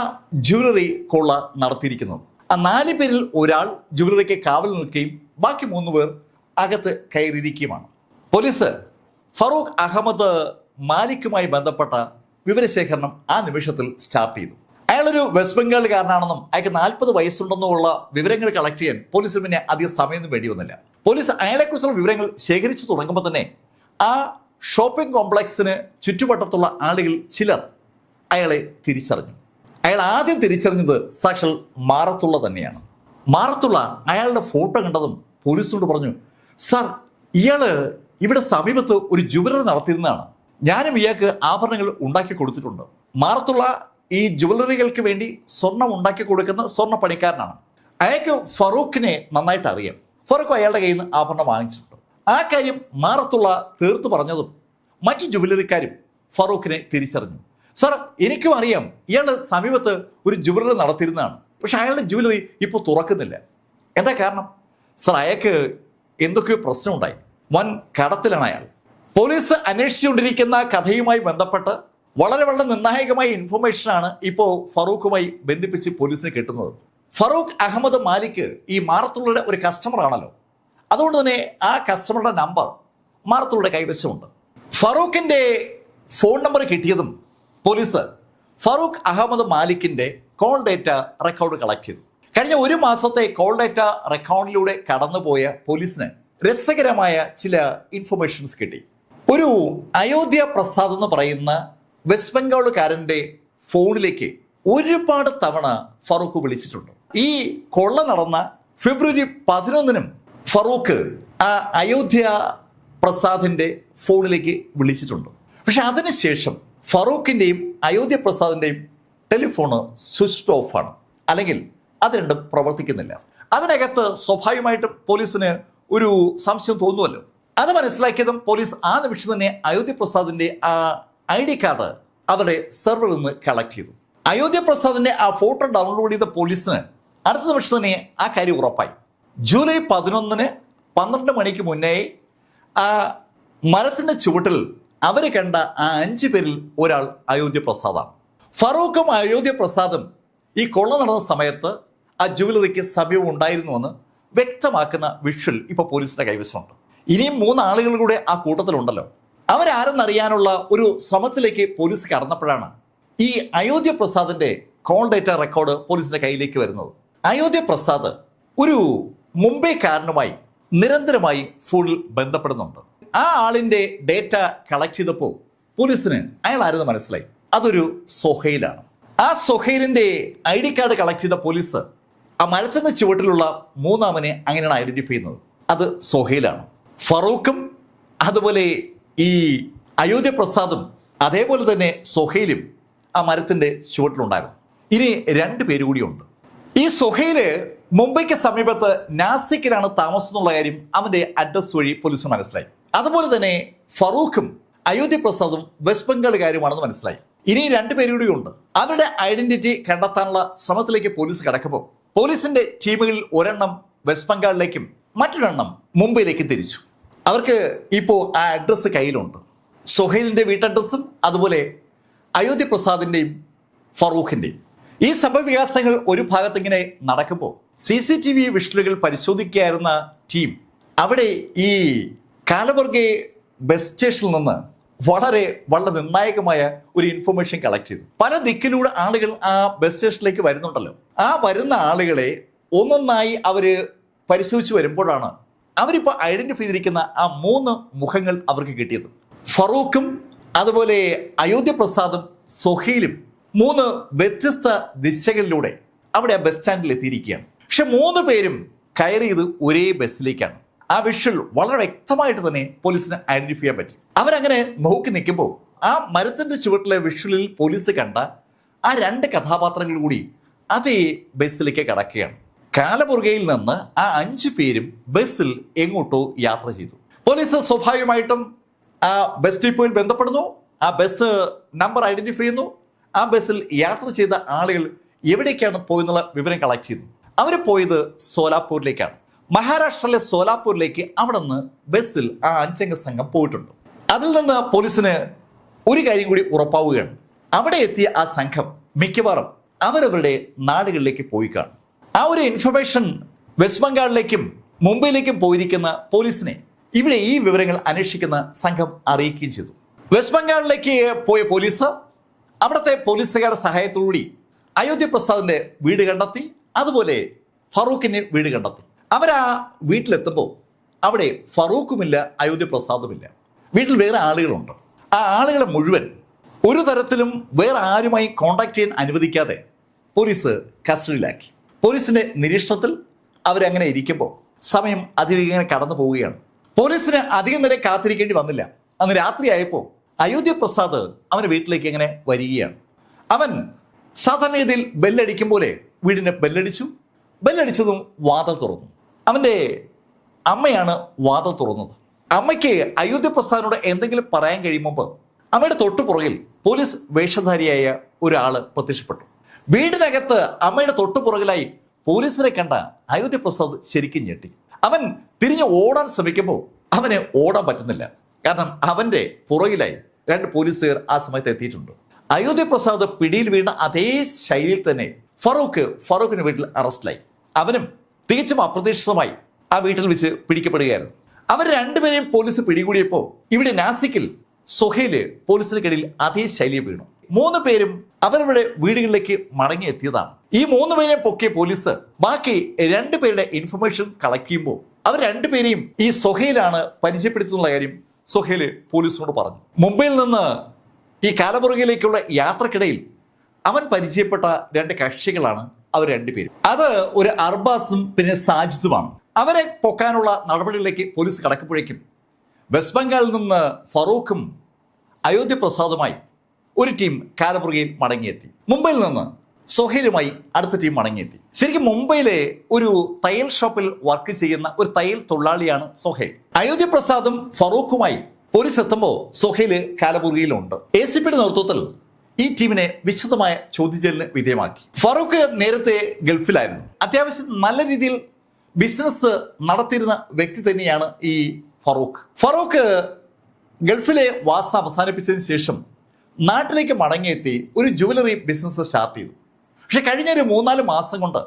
ജുവലറി കൊള്ള നടത്തിയിരിക്കുന്നതും. ആ 4 പേരിൽ ഒരാൾ ജുവലറിക്ക് കാവൽ നിൽക്കുകയും ബാക്കി 3 പേർ അകത്ത് കയറിയിരിക്കുകയുമാണ്. പോലീസ് ഫറൂഖ് അഹമ്മദ് മാലിക്കുമായി ബന്ധപ്പെട്ട വിവരശേഖരണം ആ നിമിഷത്തിൽ സ്റ്റാർട്ട് ചെയ്തു. അയാളൊരു വെസ്റ്റ് ബംഗാളുകാരനാണെന്നും അയാൾക്ക് 40 വയസ്സുണ്ടെന്നുമുള്ള വിവരങ്ങൾ കളക്ട് ചെയ്യാൻ പോലീസിന് പിന്നെ അധികം സമയമൊന്നും വേണ്ടി വന്നില്ല. പോലീസ് അയാളെക്കുറിച്ചുള്ള വിവരങ്ങൾ ശേഖരിച്ചു തുടങ്ങുമ്പോൾ തന്നെ ആ ഷോപ്പിംഗ് കോംപ്ലക്സിന് ചുറ്റുവട്ടത്തുള്ള ആളുകൾ ചിലർ അയാളെ തിരിച്ചറിഞ്ഞു. അയാൾ ആദ്യം തിരിച്ചറിഞ്ഞത് സാക്ഷാൽ മാറത്തുള്ള തന്നെയാണ്. മാറത്തുള്ള അയാളുടെ ഫോട്ടോ കണ്ടതും പോലീസിനോട് പറഞ്ഞു, സാർ ഇയാള് ഇവിടെ സമീപത്ത് ഒരു ജുവലറി നടത്തിയിരുന്നതാണ്, ഞാനും ഇയാൾക്ക് ആഭരണങ്ങൾ ഉണ്ടാക്കി കൊടുത്തിട്ടുണ്ട്. മാറത്തുള്ള ഈ ജുവലറികൾക്ക് വേണ്ടി സ്വർണം ഉണ്ടാക്കി കൊടുക്കുന്ന സ്വർണ്ണ പണിക്കാരനാണ്. അയാൾക്ക് ഫറൂഖിനെ നന്നായിട്ട് അറിയാം. ഫറൂഖ് അയാളുടെ കയ്യിൽ നിന്ന് ആഭരണം വാങ്ങിച്ചിട്ടുണ്ട്. ആ കാര്യം മാറത്തുള്ള തീർത്തു പറഞ്ഞതും മറ്റു ജുവലറിക്കാരും ഫറൂഖിനെ തിരിച്ചറിഞ്ഞു. സാർ എനിക്കും അറിയാം ഇയാൾ സമീപത്ത് ഒരു ജുവലറി നടത്തിയിരുന്നതാണ്, പക്ഷെ അയാളുടെ ജുവലറി ഇപ്പോൾ തുറക്കുന്നില്ല. എന്താ കാരണം? സാർ അയാൾക്ക് എന്തൊക്കെയോ പ്രശ്നമുണ്ടായി, വൻ കടത്തിലാണ് അയാൾ. പോലീസ് അന്വേഷിച്ചുകൊണ്ടിരിക്കുന്ന കഥയുമായി ബന്ധപ്പെട്ട് വളരെ വളരെ നിർണായകമായ ഇൻഫർമേഷനാണ് ഇപ്പോൾ ഫറൂഖുമായി ബന്ധിപ്പിച്ച് പോലീസിന് കിട്ടുന്നത്. ഫറൂഖ് അഹമ്മദ് മാലിക് ഈ മാറത്തുള്ളയുടെ ഒരു കസ്റ്റമർ ആണല്ലോ, അതുകൊണ്ട് തന്നെ ആ കസ്റ്റമറുടെ നമ്പർ മാറത്തുള്ളയുടെ കൈവശമുണ്ട്. ഫറൂഖിന്റെ ഫോൺ നമ്പർ കിട്ടിയതും പോലീസ് ഫറൂഖ് അഹമ്മദ് മാലിക്കിന്റെ കോൾ ഡേറ്റ റെക്കോർഡ് കളക്ട് ചെയ്തു. കഴിഞ്ഞ 1 മാസത്തെ കോൾ ഡേറ്റ റെക്കോർഡിലൂടെ കടന്നുപോയ പോലീസിന് രസകരമായ ചില ഇൻഫർമേഷൻസ് കിട്ടി. ഒരു അയോധ്യ പ്രസാദ് എന്ന് പറയുന്ന വെസ്റ്റ് ബംഗാളുകാരന്റെ ഫോണിലേക്ക് ഒരുപാട് തവണ ഫറൂഖ് വിളിച്ചിട്ടുണ്ട്. ഈ കൊള്ള നടന്ന ഫെബ്രുവരി 11-നും ഫറൂഖ് ആ അയോധ്യ പ്രസാദിന്റെ ഫോണിലേക്ക് വിളിച്ചിട്ടുണ്ട്. പക്ഷെ അതിനുശേഷം ഫറൂഖിന്റെയും അയോധ്യ പ്രസാദിന്റെയും ടെലിഫോണ് സ്വിച്ച് ഓഫ് ആണ്, അല്ലെങ്കിൽ അത് രണ്ടും പ്രവർത്തിക്കുന്നില്ല. അതിനകത്ത് സ്വാഭാവികമായിട്ടും പോലീസിന് ഒരു സംശയം തോന്നുമല്ലോ. അത് മനസ്സിലാക്കിയതും പോലീസ് ആ നിമിഷം തന്നെ അയോധ്യ പ്രസാദിന്റെ ആ ID കാർഡ് അവരുടെ സെർവറിൽ നിന്ന് കളക്ട് ചെയ്തു. അയോധ്യ പ്രസാദിന്റെ ആ ഫോട്ടോ ഡൗൺലോഡ് ചെയ്ത പോലീസിന് അടുത്ത നിമിഷം തന്നെ ആ കാര്യം ഉറപ്പായി. ജൂലൈ 11 12 മണിക്ക് മുന്നേ ആ മരത്തിന്റെ ചുവട്ടിൽ അവര് കണ്ട ആ 5 പേരിൽ ഒരാൾ അയോധ്യ പ്രസാദാണ്. ഫറൂഖും അയോധ്യ പ്രസാദും ഈ കൊള്ള നടന്ന സമയത്ത് ആ ജുവലറിക്ക് സമീപം ഉണ്ടായിരുന്നുവെന്ന് വ്യക്തമാക്കുന്ന വിഷ്വൽ ഇപ്പൊ പോലീസിന്റെ കൈവശമുണ്ട്. ഇനിയും 3 ആളുകൾ കൂടെ ആ കൂട്ടത്തിലുണ്ടല്ലോ. അവരാരെന്നറിയാനുള്ള ഒരു ശ്രമത്തിലേക്ക് പോലീസ് കടന്നപ്പോഴാണ് ഈ അയോധ്യ പ്രസാദിന്റെ കോൾ ഡേറ്റ റെക്കോർഡ് പോലീസിന്റെ കയ്യിലേക്ക് വരുന്നത്. അയോധ്യ പ്രസാദ് ഒരു മുംബൈക്കാരനുമായി നിരന്തരമായി ഫോണിൽ ബന്ധപ്പെടുന്നുണ്ട്. ആ ആളിന്റെ ഡേറ്റ കളക്ട് ചെയ്തപ്പോൾ പോലീസിന് അയാൾ ആരെന്ന് മനസ്സിലായി. അതൊരു സൊഹൈലാണ്. ആ സൊഹൈലിന്റെ ID കാർഡ് കളക്ട് ചെയ്ത പോലീസ് ആ മരത്തിന്റെ ചുവട്ടിലുള്ള 3-ാമനെ അങ്ങനെയാണ് ഐഡന്റിഫൈ ചെയ്യുന്നത്. അത് സൊഹൈലാണ്. ഫറൂഖും അതുപോലെ ഈ അയോധ്യ പ്രസാദും അതേപോലെ തന്നെ സൊഹൈലും ആ മരത്തിന്റെ ചുവട്ടിലുണ്ടായിരുന്നു. ഇനി 2 പേര് കൂടിയുണ്ട്. ഈ സൊഹൈല് മുംബൈക്ക് സമീപത്ത് നാസിക്കിലാണ് താമസം എന്നുള്ള കാര്യം അവന്റെ അഡ്രസ് വഴി പോലീസിന് മനസ്സിലായി. അതുപോലെ തന്നെ ഫറൂഖും അയോധ്യ പ്രസാദും വെസ്റ്റ് ബംഗാളുകാരുമാണെന്ന് മനസ്സിലായി. ഇനി 2 പേര് കൂടിയുണ്ട്. അവരുടെ ഐഡന്റിറ്റി കണ്ടെത്താനുള്ള ശ്രമത്തിലേക്ക് പോലീസ് കടക്കുമ്പോൾ പോലീസിന്റെ ടീമുകളിൽ ഒരെണ്ണം വെസ്റ്റ് ബംഗാളിലേക്കും മറ്റൊരെണ്ണം മുംബൈയിലേക്കും തിരിച്ചു. അവർക്ക് ഇപ്പോൾ ആ അഡ്രസ്സ് കയ്യിലുണ്ട്. സൊഹൈലിന്റെ വീട്ടഡ്രസ്സും അതുപോലെ അയോധ്യ പ്രസാദിന്റെയും ഫറൂഖിന്റെയും. ഈ സംഭവവികാസങ്ങൾ ഒരു ഭാഗത്ത് ഇങ്ങനെ നടക്കുമ്പോൾ CCTV വിഷ്വലുകൾ പരിശോധിക്കുകയായിരുന്ന ടീം അവിടെ ഈ കാലബർഗെ ബസ് സ്റ്റേഷനിൽ നിന്ന് വളരെ നിർണായകമായ ഒരു ഇൻഫർമേഷൻ കളക്ട് ചെയ്തു. പല ദിക്കിലൂടെ ആളുകൾ ആ ബസ് സ്റ്റേഷനിലേക്ക് വരുന്നുണ്ടല്ലോ. ആ വരുന്ന ആളുകളെ ഒന്നൊന്നായി അവര് പരിശോധിച്ച് വരുമ്പോഴാണ് അവരിപ്പോൾ ഐഡന്റിഫൈ ചെയ്തിരിക്കുന്ന ആ 3 മുഖങ്ങൾ അവർക്ക് കിട്ടിയത്. ഫറൂഖും അതുപോലെ അയോധ്യ പ്രസാദും സൊഹൈലും 3 വ്യത്യസ്ത ദിശകളിലൂടെ അവിടെ ആ ബസ് സ്റ്റാൻഡിൽ എത്തിയിരിക്കുകയാണ്. പക്ഷെ 3 പേരും കയറിയത് ഒരേ ബസ്സിലേക്കാണ്. ആ വിഷ്വൽ വളരെ വ്യക്തമായിട്ട് തന്നെ പോലീസിന് ഐഡന്റിഫൈ ചെയ്യാൻ പറ്റി. അവരങ്ങനെ നോക്കി നിൽക്കുമ്പോൾ ആ മരത്തിന്റെ ചുവട്ടിലെ വിഷ്വലിൽ പോലീസ് കണ്ട ആ 2 കഥാപാത്രങ്ങൾ കൂടി അതേ ബസ്സിലേക്ക് കടക്കുകയാണ്. കാലബുർഗയിൽ നിന്ന് ആ 5 പേരും ബസ്സിൽ എങ്ങോട്ടോ യാത്ര ചെയ്തു. പോലീസ് സ്വാഭാവികമായിട്ടും ആ ബസ് ഡിപ്പോയിൽ ബന്ധപ്പെടുന്നു. ആ ബസ് നമ്പർ ഐഡന്റിഫൈ ചെയ്യുന്നു. ആ ബസ്സിൽ യാത്ര ചെയ്ത ആളുകൾ എവിടേക്കാണ് പോയെന്നുള്ള വിവരം കളക്ട് ചെയ്തു. അവർ പോയത് സോലാപൂരിലേക്കാണ്. മഹാരാഷ്ട്രയിലെ സോലാപൂരിലേക്ക് അവിടെ നിന്ന് ബസ്സിൽ ആ 5 അംഗ സംഘം പോയിട്ടുണ്ട്. അതിൽ നിന്ന് പോലീസിന് ഒരു കാര്യം കൂടി ഉറപ്പാവുകയാണ്. അവിടെ എത്തിയ ആ സംഘം മിക്കവാറും അവരവരുടെ നാടുകളിലേക്ക് പോയി കാണും. ആ ഒരു ഇൻഫർമേഷൻ വെസ്റ്റ് ബംഗാളിലേക്കും മുംബൈയിലേക്കും പോയിരിക്കുന്ന പോലീസിനെ ഇവിടെ ഈ വിവരങ്ങൾ അന്വേഷിക്കുന്ന സംഘം അറിയിക്കുകയും ചെയ്തു. വെസ്റ്റ് ബംഗാളിലേക്ക് പോയ പോലീസ് അവിടുത്തെ പോലീസുകാരുടെ സഹായത്തോടുകൂടി അയോധ്യ പ്രസാദിന്റെ വീട് കണ്ടെത്തി. അതുപോലെ ഫറൂഖിന്റെ വീട് കണ്ടെത്തി. അവരാ വീട്ടിലെത്തുമ്പോൾ അവിടെ ഫറൂഖുമില്ല, അയോധ്യ പ്രസാദുമില്ല. വീട്ടിൽ വേറെ ആളുകളുണ്ട്. ആ ആളുകളെ മുഴുവൻ ഒരു തരത്തിലും വേറെ ആരുമായി കോണ്ടാക്ട് ചെയ്യാൻ അനുവദിക്കാതെ പോലീസ് കസ്റ്റഡിയിലാക്കി. പോലീസിന്റെ നിരീക്ഷണത്തിൽ അവരങ്ങനെ ഇരിക്കുമ്പോൾ സമയം അതിവേഗം കടന്നു പോവുകയാണ്. പോലീസിന് അധികം നേരം കാത്തിരിക്കേണ്ടി വന്നില്ല. അന്ന് രാത്രിയായപ്പോൾ അയോധ്യ പ്രസാദ് അവന്റെ വീട്ടിലേക്ക് ഇങ്ങനെ വരികയാണ്. അവൻ സാധാരണ രീതിയിൽ ബെല്ലടിക്കും പോലെ വീടിന് ബെല്ലടിച്ചു. ബെല്ലടിച്ചതും വാതിൽ തുറന്നു. അവന്റെ അമ്മയാണ് വാതിൽ തുറന്നത്. അമ്മയ്ക്ക് അയോധ്യ പ്രസാദിനോട് എന്തെങ്കിലും പറയാൻ കഴിയുമ്പോൾ അമ്മയുടെ തൊട്ടുപുറകിൽ പോലീസ് വേഷധാരിയായ ഒരാള് പ്രത്യക്ഷപ്പെട്ടു. വീടിനകത്ത് അമ്മയുടെ തൊട്ടുപുറകിലായി പോലീസിനെ കണ്ട അയോധ്യ പ്രസാദ് ശരിക്കും ഞെട്ടി. അവൻ തിരിഞ്ഞ് ഓടാൻ ശ്രമിക്കുമ്പോൾ അവന് ഓടാൻ പറ്റുന്നില്ല. കാരണം അവന്റെ പുറകിലായി 2 പോലീസുകാർ ആ സമയത്ത് എത്തിയിട്ടുണ്ട്. അയോധ്യ പ്രസാദ് പിടിയിൽ വീണ അതേ ശൈലിയിൽ തന്നെ ഫറൂഖിന്റെ വീട്ടിൽ അറസ്റ്റിലായി. അവനും തികച്ചും അപ്രതീക്ഷിതമായി ആ വീട്ടിൽ വെച്ച് പിടിക്കപ്പെടുകയായിരുന്നു. അവർ 2 പേരെയും പോലീസ് പിടികൂടിയപ്പോൾ ഇവിടെ നാസിക്കിൽ സൊഹൈല് പോലീസിന് കീഴിൽ അതേ ശൈലി വീണു. 3 പേരും അവരവരുടെ വീടുകളിലേക്ക് മടങ്ങി എത്തിയതാണ്. ഈ 3 പേരെയും പൊക്കിയ പോലീസ് ബാക്കി 2 പേരുടെ ഇൻഫർമേഷൻ കളക്ട് ചെയ്യുമ്പോൾ അവർ 2 പേരെയും ഈ സൊഹൈലാണ് പരിചയപ്പെടുത്തുന്നുള്ള കാര്യം സൊഹൈല് പോലീസിനോട് പറഞ്ഞു. മുംബൈയിൽ നിന്ന് ഈ കാലബുർഗയിലേക്കുള്ള യാത്രക്കിടയിൽ അവൻ പരിചയപ്പെട്ട 2 കക്ഷികളാണ് അവർ 2 പേരും. അത് ഒരു അർബാസും പിന്നെ സാജിദുമാണ്. അവരെ പൊക്കാനുള്ള നടപടികളിലേക്ക് പോലീസ് കടക്കുമ്പോഴേക്കും വെസ്റ്റ് ബംഗാളിൽ നിന്ന് ഫറൂഖും അയോധ്യ പ്രസാദുമായി ഒരു ടീം കാലബുർഗയിൽ മടങ്ങിയെത്തി. മുംബൈയിൽ നിന്ന് സൊഹൈലുമായി അടുത്ത ടീം മടങ്ങിയെത്തി. ശരിക്കും മുംബൈയിലെ ഒരു തയ്യൽ ഷോപ്പിൽ വർക്ക് ചെയ്യുന്ന ഒരു തയ്യൽ തൊഴിലാളിയാണ് സൊഹൈൽ. അയോധ്യ പ്രസാദും ഫറൂഖുമായി പോലീസ് എത്തുമ്പോൾ സൊഹൈല് കാലബുർഗയിലുണ്ട്. ACPയുടെ നേതൃത്വത്തിൽ ഈ ടീമിനെ വിശദമായ ചോദ്യചെയ്യലിന് വിധേയമാക്കി. ഫറൂഖ് നേരത്തെ ഗൾഫിലായിരുന്നു. അത്യാവശ്യം നല്ല രീതിയിൽ ബിസിനസ് നടത്തിയിരുന്ന വ്യക്തി തന്നെയാണ് ഈ ഫറൂഖ് ഗൾഫിലെ വാസം അവസാനിപ്പിച്ചതിന് ശേഷം നാട്ടിലേക്ക് മടങ്ങിയെത്തി ഒരു ജുവലറി ബിസിനസ് സ്റ്റാർട്ട് ചെയ്തു. പക്ഷെ കഴിഞ്ഞ ഒരു 3-4 മാസം കൊണ്ട്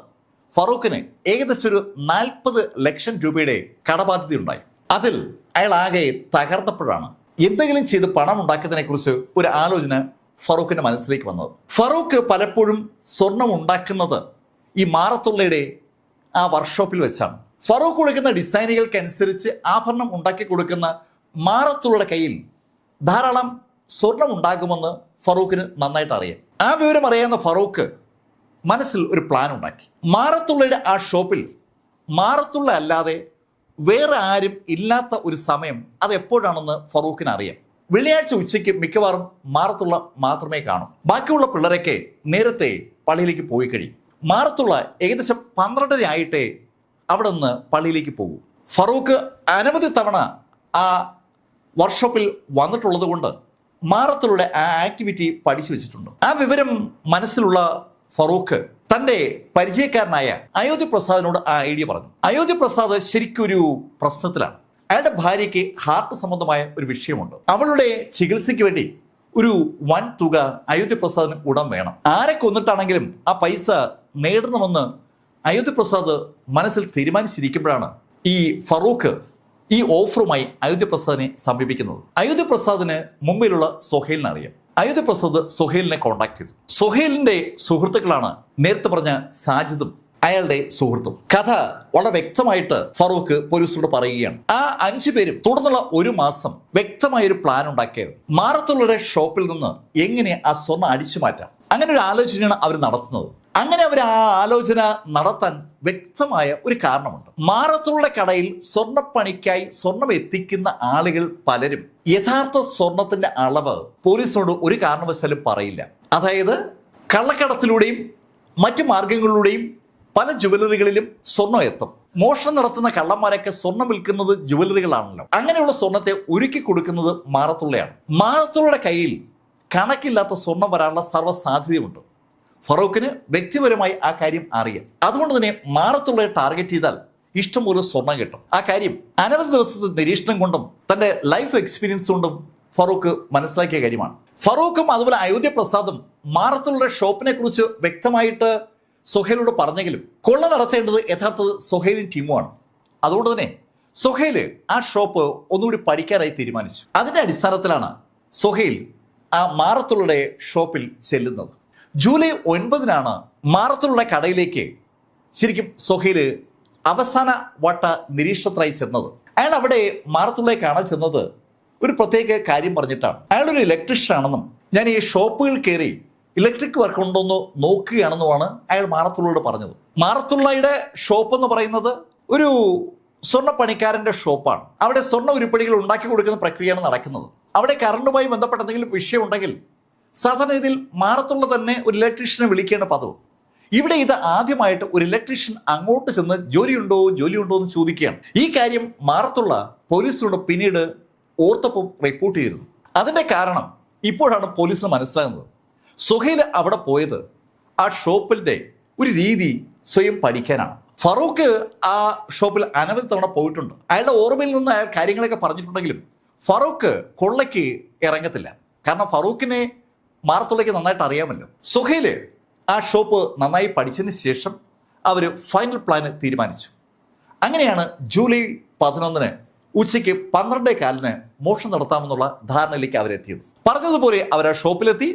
ഫറൂഖിന് ഏകദേശം ഒരു 40 ലക്ഷം രൂപയുടെ കടബാധ്യതയുണ്ടായി. അതിൽ അയാൾ ആകെ തകർന്നപ്പോഴാണ് എന്തെങ്കിലും ചെയ്ത് പണം ഉണ്ടാക്കിയതിനെ കുറിച്ച് ഒരു ആലോചന ഫറൂഖിന്റെ മനസ്സിലേക്ക് വന്നത്. ഫറൂഖ് പലപ്പോഴും സ്വർണം ഉണ്ടാക്കുന്നത് ഈ മാറത്തുള്ളയുടെ ആ വർക്ക്ഷോപ്പിൽ വെച്ചാണ്. ഫറൂഖ് കൊടുക്കുന്ന ഡിസൈനുകൾക്കനുസരിച്ച് ആഭരണം ഉണ്ടാക്കി കൊടുക്കുന്ന മാറത്തുള്ളയുടെ കയ്യിൽ ധാരാളം സ്വർണം ഉണ്ടാകുമെന്ന് ഫറൂഖിന് നന്നായിട്ട് അറിയാം. ആ വിവരം അറിയാവുന്ന ഫറൂഖ് മനസ്സിൽ ഒരു പ്ലാൻ ഉണ്ടാക്കി. മാറത്തുള്ളയുടെ ആ ഷോപ്പിൽ മാറത്തുള്ള അല്ലാതെ വേറെ ആരും ഇല്ലാത്ത ഒരു സമയം അത് എപ്പോഴാണെന്ന് ഫറൂഖിന് അറിയാം. വെള്ളിയാഴ്ച ഉച്ചയ്ക്ക് മിക്കവാറും മാറത്തുള്ള മാത്രമേ കാണൂ. ബാക്കിയുള്ള പിള്ളേരൊക്കെ നേരത്തെ പള്ളിയിലേക്ക് പോയി കഴിയും. മാറത്തുള്ള ഏകദേശം 12:30 ആയിട്ടേ അവിടെ നിന്ന് പള്ളിയിലേക്ക് പോകും. ഫറൂഖ് അനവധി തവണ ആ വർക്ക്ഷോപ്പിൽ വന്നിട്ടുള്ളത് കൊണ്ട് മാറത്തുള്ള ആ ആക്ടിവിറ്റി പഠിച്ചു വെച്ചിട്ടുണ്ട്. ആ വിവരം മനസ്സിലുള്ള ഫറൂഖ് തന്റെ പരിചയക്കാരനായ അയോധ്യ പ്രസാദിനോട് ആ ഐഡിയ പറഞ്ഞു. അയോധ്യ പ്രസാദ് ശരിക്കൊരു പ്രശ്നത്തിലാണ്. അയാളുടെ ഭാര്യയ്ക്ക് ഹാർട്ട് സംബന്ധമായ ഒരു വിഷയമുണ്ട്. അവളുടെ ചികിത്സയ്ക്ക് വേണ്ടി ഒരു വൻ തുക അയോധ്യ പ്രസാദിന് ഉടൻ വേണം. ആരെ കൊന്നിട്ടാണെങ്കിലും ആ പൈസ നേടണമെന്ന് അയോധ്യ പ്രസാദ് മനസ്സിൽ തീരുമാനിച്ചിരിക്കുമ്പോഴാണ് ഈ ഫറൂഖ് ഈ ഓഫറുമായി അയോധ്യ പ്രസാദിനെ സമീപിക്കുന്നത്. അയോധ്യ പ്രസാദിന് മുംബൈയിലുള്ള സൊഹൈലിനെ അറിയാം. അയോധ്യ പ്രസാദ് സൊഹൈലിനെ കോൺടാക്ട് ചെയ്തു. സൊഹൈലിന്റെ സുഹൃത്തുക്കളാണ് നേരത്തെ പറഞ്ഞ സാജിദും അയാളുടെ സുഹൃത്തും. കഥ വളരെ വ്യക്തമായിട്ട് ഫറൂഖ് പോലീസിനോട് പറയുകയാണ്. ആ 5 പേരും തുടർന്നുള്ള 1 മാസം വ്യക്തമായ ഒരു പ്ലാൻ ഉണ്ടാക്കിയത് മാറത്തുള്ളയുടെ ഷോപ്പിൽ നിന്ന് എങ്ങനെ ആ സ്വർണ്ണം അടിച്ചു മാറ്റാം. അങ്ങനെ ഒരു ആലോചനയാണ് അവർ നടത്തുന്നത്. അങ്ങനെ അവർ ആ ആലോചന നടത്താൻ വ്യക്തമായ ഒരു കാരണമുണ്ട്. മാറത്തുള്ള കടയിൽ സ്വർണ്ണപ്പണിക്കായി സ്വർണം എത്തിക്കുന്ന ആളുകൾ പലരും യഥാർത്ഥ സ്വർണത്തിന്റെ അളവ് പോലീസിനോട് ഒരു കാരണവശാലും പറയില്ല. അതായത് കള്ളക്കടത്തിലൂടെയും മറ്റു മാർഗങ്ങളിലൂടെയും പല ജുവലറികളിലും സ്വർണം എത്തും. മോഷണം നടത്തുന്ന കള്ളന്മാരൊക്കെ സ്വർണം വിൽക്കുന്നത് ജുവലറികളാണല്ലോ. അങ്ങനെയുള്ള സ്വർണത്തെ ഒരുക്കി കൊടുക്കുന്നത് മാറത്തുള്ളയാണ്. മാറത്തുള്ളയുടെ കയ്യിൽ കണക്കില്ലാത്ത സ്വർണം വരാനുള്ള സർവ്വ സാധ്യതയുണ്ട്. ഫറൂഖിന് വ്യക്തിപരമായി ആ കാര്യം അറിയാം. അതുകൊണ്ട് തന്നെ മാറത്തുള്ളയെ ടാർഗറ്റ് ചെയ്താൽ ഇഷ്ടംപോലെ സ്വർണം കിട്ടും. ആ കാര്യം അനവധി ദിവസത്തെ നിരീക്ഷണം കൊണ്ടും തന്റെ ലൈഫ് എക്സ്പീരിയൻസ് കൊണ്ടും ഫറൂഖ് മനസ്സിലാക്കിയ കാര്യമാണ്. ഫറൂഖും അതുപോലെ അയോധ്യ പ്രസാദും മാറത്തുള്ള ഷോപ്പിനെ കുറിച്ച് വ്യക്തമായിട്ട് സൊഹൈലിനോട് പറഞ്ഞെങ്കിലും കൊള്ള നടത്തേണ്ടത് യഥാർത്ഥ സൊഹൈലിൻ ടീമുമാണ്. അതുകൊണ്ട് തന്നെ സൊഹൈൽ ആ ഷോപ്പ് ഒന്നുകൂടി പഠിക്കാനായി തീരുമാനിച്ചു. അതിന്റെ അടിസ്ഥാനത്തിലാണ് സൊഹൈൽ ആ മാറത്തുള്ളയുടെ ഷോപ്പിൽ ചെല്ലുന്നത്. ജൂലൈ 9-നാണ് മാറത്തുള്ള കടയിലേക്ക് ശരിക്കും സൊഹൈൽ അവസാന വട്ട നിരീക്ഷണത്തിനായി ചെന്നത്. അയാൾ അവിടെ മാറത്തുള്ളയെ കാണാൻ ചെന്നത് ഒരു പ്രത്യേക കാര്യം പറഞ്ഞിട്ടാണ്. അയാളൊരു ഇലക്ട്രീഷ്യൻ ആണെന്നും ഞാൻ ഈ ഷോപ്പുകൾ കയറി ഇലക്ട്രിക് വർക്ക് ഉണ്ടോന്ന് നോക്കുകയാണെന്നുമാണ് അയാൾ മാറത്തുള്ളയോട് പറഞ്ഞത്. മാറത്തുള്ളയുടെ ഷോപ്പ് എന്ന് പറയുന്നത് ഒരു സ്വർണ്ണ പണിക്കാരന്റെ ഷോപ്പാണ്. അവിടെ സ്വർണ്ണ ഉരുപ്പടികൾ ഉണ്ടാക്കി കൊടുക്കുന്ന പ്രക്രിയയാണ് നടക്കുന്നത്. അവിടെ കറണ്ടുമായി ബന്ധപ്പെട്ട എന്തെങ്കിലും വിഷയം ഉണ്ടെങ്കിൽ സാധാരണ ഇതിൽ മാറത്തുള്ള തന്നെ ഒരു ഇലക്ട്രീഷ്യനെ വിളിക്കേണ്ട പതിവ്. ഇവിടെ ഇത് ആദ്യമായിട്ട് ഒരു ഇലക്ട്രീഷ്യൻ അങ്ങോട്ട് ചെന്ന് ജോലിയുണ്ടോ എന്ന് ചോദിക്കുകയാണ്. ഈ കാര്യം മാറത്തുള്ള പോലീസിനോട് പിന്നീട് ഓർത്തപ്പം റിപ്പോർട്ട് ചെയ്തിരുന്നു. അതിന്റെ കാരണം ഇപ്പോഴാണ് പോലീസിന് മനസ്സിലാകുന്നത്. സൊഹൈൽ അവിടെ പോയത് ആ ഷോപ്പിന്റെ ഒരു രീതി സ്വയം പഠിക്കാനാണ്. ഫറൂഖ് ആ ഷോപ്പിൽ അനവധി തവണ പോയിട്ടുണ്ട്. അയാളുടെ ഓർമ്മയിൽ നിന്ന് അയാൾ കാര്യങ്ങളൊക്കെ പറഞ്ഞിട്ടുണ്ടെങ്കിലും ഫറൂഖ് കൊള്ളയ്ക്ക് ഇറങ്ങത്തില്ല. കാരണം ഫറൂഖിനെ മാറത്തുള്ളയ്ക്ക് നന്നായിട്ട് അറിയാമല്ലോ. സൊഹൈൽ ആ ഷോപ്പ് നന്നായി പഠിച്ചതിന് ശേഷം അവർ ഫൈനൽ പ്ലാന് തീരുമാനിച്ചു. അങ്ങനെയാണ് ജൂലൈ 11-ന് ഉച്ചയ്ക്ക് 12:15 മോഷണം നടത്താമെന്നുള്ള ധാരണയിലേക്ക് അവരെത്തിയത്. പറഞ്ഞതുപോലെ അവർ ആ ഷോപ്പിലെത്തി,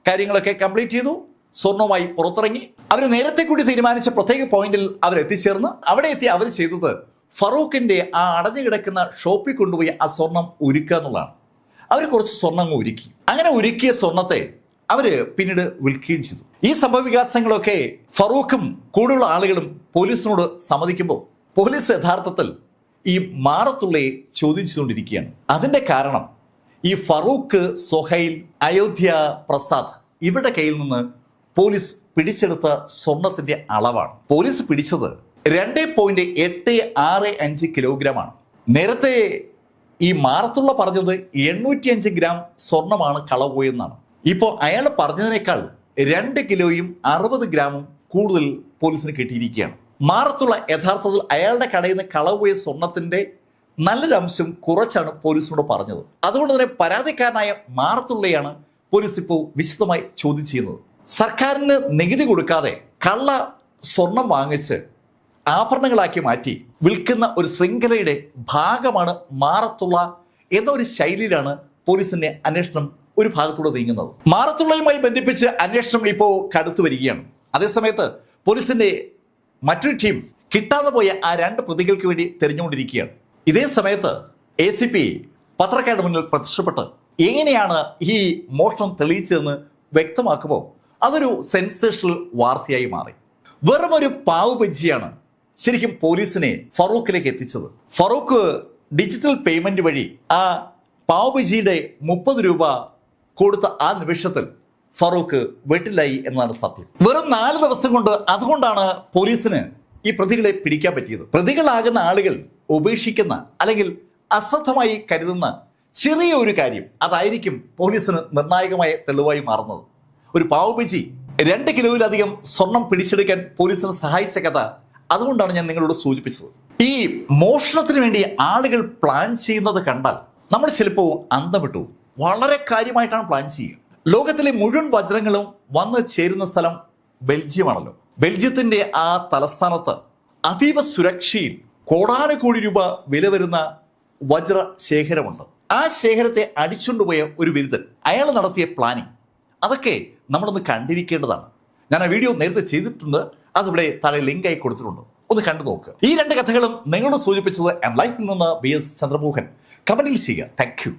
കാര്യങ്ങളൊക്കെ കംപ്ലീറ്റ് ചെയ്തു, സ്വർണവുമായി പുറത്തിറങ്ങി. അവർ നേരത്തെ കൂടി തീരുമാനിച്ച പ്രത്യേക പോയിന്റിൽ അവർ എത്തിച്ചേർന്ന് അവിടെ എത്തി അവർ ചെയ്തത് ഫറൂഖിന്റെ ആ അടഞ്ഞു കിടക്കുന്ന ഷോപ്പിൽ കൊണ്ടുപോയി ആ സ്വർണം ഉരുക്കുക എന്നുള്ളതാണ്. അവർ കുറച്ച് സ്വർണം ഒരുക്കി. അങ്ങനെ ഒരുക്കിയ സ്വർണത്തെ അവര് പിന്നീട് വിൽക്കുകയും ചെയ്തു. ഈ സംഭവവികാസങ്ങളൊക്കെ ഫറൂഖും കൂടെയുള്ള ആളുകളും പോലീസിനോട് സമ്മതിക്കുമ്പോൾ പോലീസ് യഥാർത്ഥത്തിൽ ഈ മാറത്തുള്ളയെ ചോദ്യം ചെയ്തുകൊണ്ടിരിക്കുകയാണ്. അതിന്റെ കാരണം ഈ ഫറൂഖ്, സൊഹൈൽ, അയോധ്യ പ്രസാദ് ഇവരുടെ കയ്യിൽ നിന്ന് പോലീസ് പിടിച്ചെടുത്ത സ്വർണത്തിന്റെ അളവാണ്. പോലീസ് പിടിച്ചത് 2.865 കിലോഗ്രാമാണ്. നേരത്തെ ഈ മാറത്തുള്ള പറഞ്ഞത് 805 ഗ്രാം സ്വർണമാണ് കളവ് പോയെന്നാണ്. ഇപ്പോൾ അയാൾ പറഞ്ഞതിനേക്കാൾ 2 കിലോയും 60 ഗ്രാമും കൂടുതൽ പോലീസിന് കിട്ടിയിരിക്കുകയാണ്. മാറത്തുള്ള യഥാർത്ഥത്തിൽ അയാളുടെ കടയിൽ നിന്ന് കളവ് പോയ സ്വർണത്തിന്റെ നല്ലൊരു അംശം കുറച്ചാണ് പോലീസിനോട് പറഞ്ഞത്. അതുകൊണ്ട് തന്നെ പരാതിക്കാരനായ മാറത്തുള്ളയാണ് പോലീസ് ഇപ്പോൾ വിശദമായി ചോദ്യം ചെയ്യുന്നത്. സർക്കാരിന് നികുതി കൊടുക്കാതെ കള്ള സ്വർണം വാങ്ങിച്ച് ആഭരണങ്ങളാക്കി മാറ്റി വിൽക്കുന്ന ഒരു ശൃംഖലയുടെ ഭാഗമാണ് മാറത്തുള്ള എന്ന ഒരു ശൈലിയിലാണ് പോലീസിന്റെ അന്വേഷണം ഒരു ഭാഗത്തൂടെ നീങ്ങുന്നത്. മാറത്തുള്ളയുമായി ബന്ധിപ്പിച്ച് അന്വേഷണം ഇപ്പോൾ കടുത്തു വരികയാണ്. അതേസമയത്ത് പോലീസിന്റെ മറ്റൊരു ടീം കിട്ടാതെ പോയ ആ 2 പ്രതികൾക്ക് വേണ്ടി തെരഞ്ഞുകൊണ്ടിരിക്കുകയാണ്. ഇതേ സമയത്ത് ACP പത്രക്കാരുടെ മുന്നിൽ പ്രത്യക്ഷപ്പെട്ട് എങ്ങനെയാണ് ഈ മോഷണം തെളിയിച്ചതെന്ന് വ്യക്തമാക്കുമ്പോൾ അതൊരു സെൻസേഷണൽ വാർത്തയായി മാറി. വെറും ഒരു പാവ് ബജ്ജിയാണ് ശരിക്കും പോലീസിനെ ഫറൂഖിലേക്ക് എത്തിച്ചത്. ഫറൂഖ് ഡിജിറ്റൽ പേയ്മെന്റ് വഴി ആ പാവ് ബജ്ജിയുടെ 30 രൂപ കൊടുത്ത ആ നിമിഷത്തിൽ ഫറൂഖ് വെട്ടിലായി എന്നതാണ് സത്യം. വെറും 4 ദിവസം കൊണ്ട് അതുകൊണ്ടാണ് പോലീസിന് ഈ പ്രതികളെ പിടിക്കാൻ പറ്റിയത്. പ്രതികളാകുന്ന ആളുകൾ ഉപേക്ഷിക്കുന്ന അല്ലെങ്കിൽ അശ്രദ്ധമായി കരുതുന്ന ചെറിയ ഒരു കാര്യം അതായിരിക്കും പോലീസിന് നിർണായകമായ തെളിവായി മാറുന്നത്. ഒരു പാവ് ബജ്ജി 2 കിലോയിലധികം സ്വർണം പിടിച്ചെടുക്കാൻ പോലീസിനെ സഹായിച്ച കഥ അതുകൊണ്ടാണ് ഞാൻ നിങ്ങളോട് സൂചിപ്പിച്ചത്. ഈ മോഷണത്തിന് വേണ്ടി ആളുകൾ പ്ലാൻ ചെയ്യുന്നത് കണ്ടാൽ നമ്മൾ ചിലപ്പോൾ അന്തം വിട്ടു. വളരെ കാര്യമായിട്ടാണ് പ്ലാൻ ചെയ്യുക. ലോകത്തിലെ മുഴുവൻ വജ്രങ്ങളും വന്ന് ചേരുന്ന സ്ഥലം ബെൽജിയമാണല്ലോ. ബെൽജിയത്തിന്റെ ആ തലസ്ഥാനത്ത് അതീവ സുരക്ഷയിൽ കോടാനുകോടി രൂപ വില വരുന്ന വജ്ര ശേഖരമുണ്ട്. ആ ശേഖരത്തെ അടിച്ചുകൊണ്ടുപോയ ഒരു വിരുദ്ധൻ, അയാൾ നടത്തിയ പ്ലാനിങ്, അതൊക്കെ നമ്മളൊന്ന് കണ്ടിരിക്കേണ്ടതാണ്. ഞാൻ ആ വീഡിയോ നേരത്തെ ചെയ്തിട്ടുണ്ട്, അതിവിടെ താഴെ ലിങ്കായി കൊടുത്തിട്ടുണ്ട്, ഒന്ന് കണ്ടു നോക്കുക. ഈ 2 കഥകളും നിങ്ങളോട് സൂചിപ്പിച്ചത് എം ലൈഫിൽ നിന്ന് BS ചന്ദ്രമോഹൻ. കമന്റിൽ ചെയ്യുക. Thank you.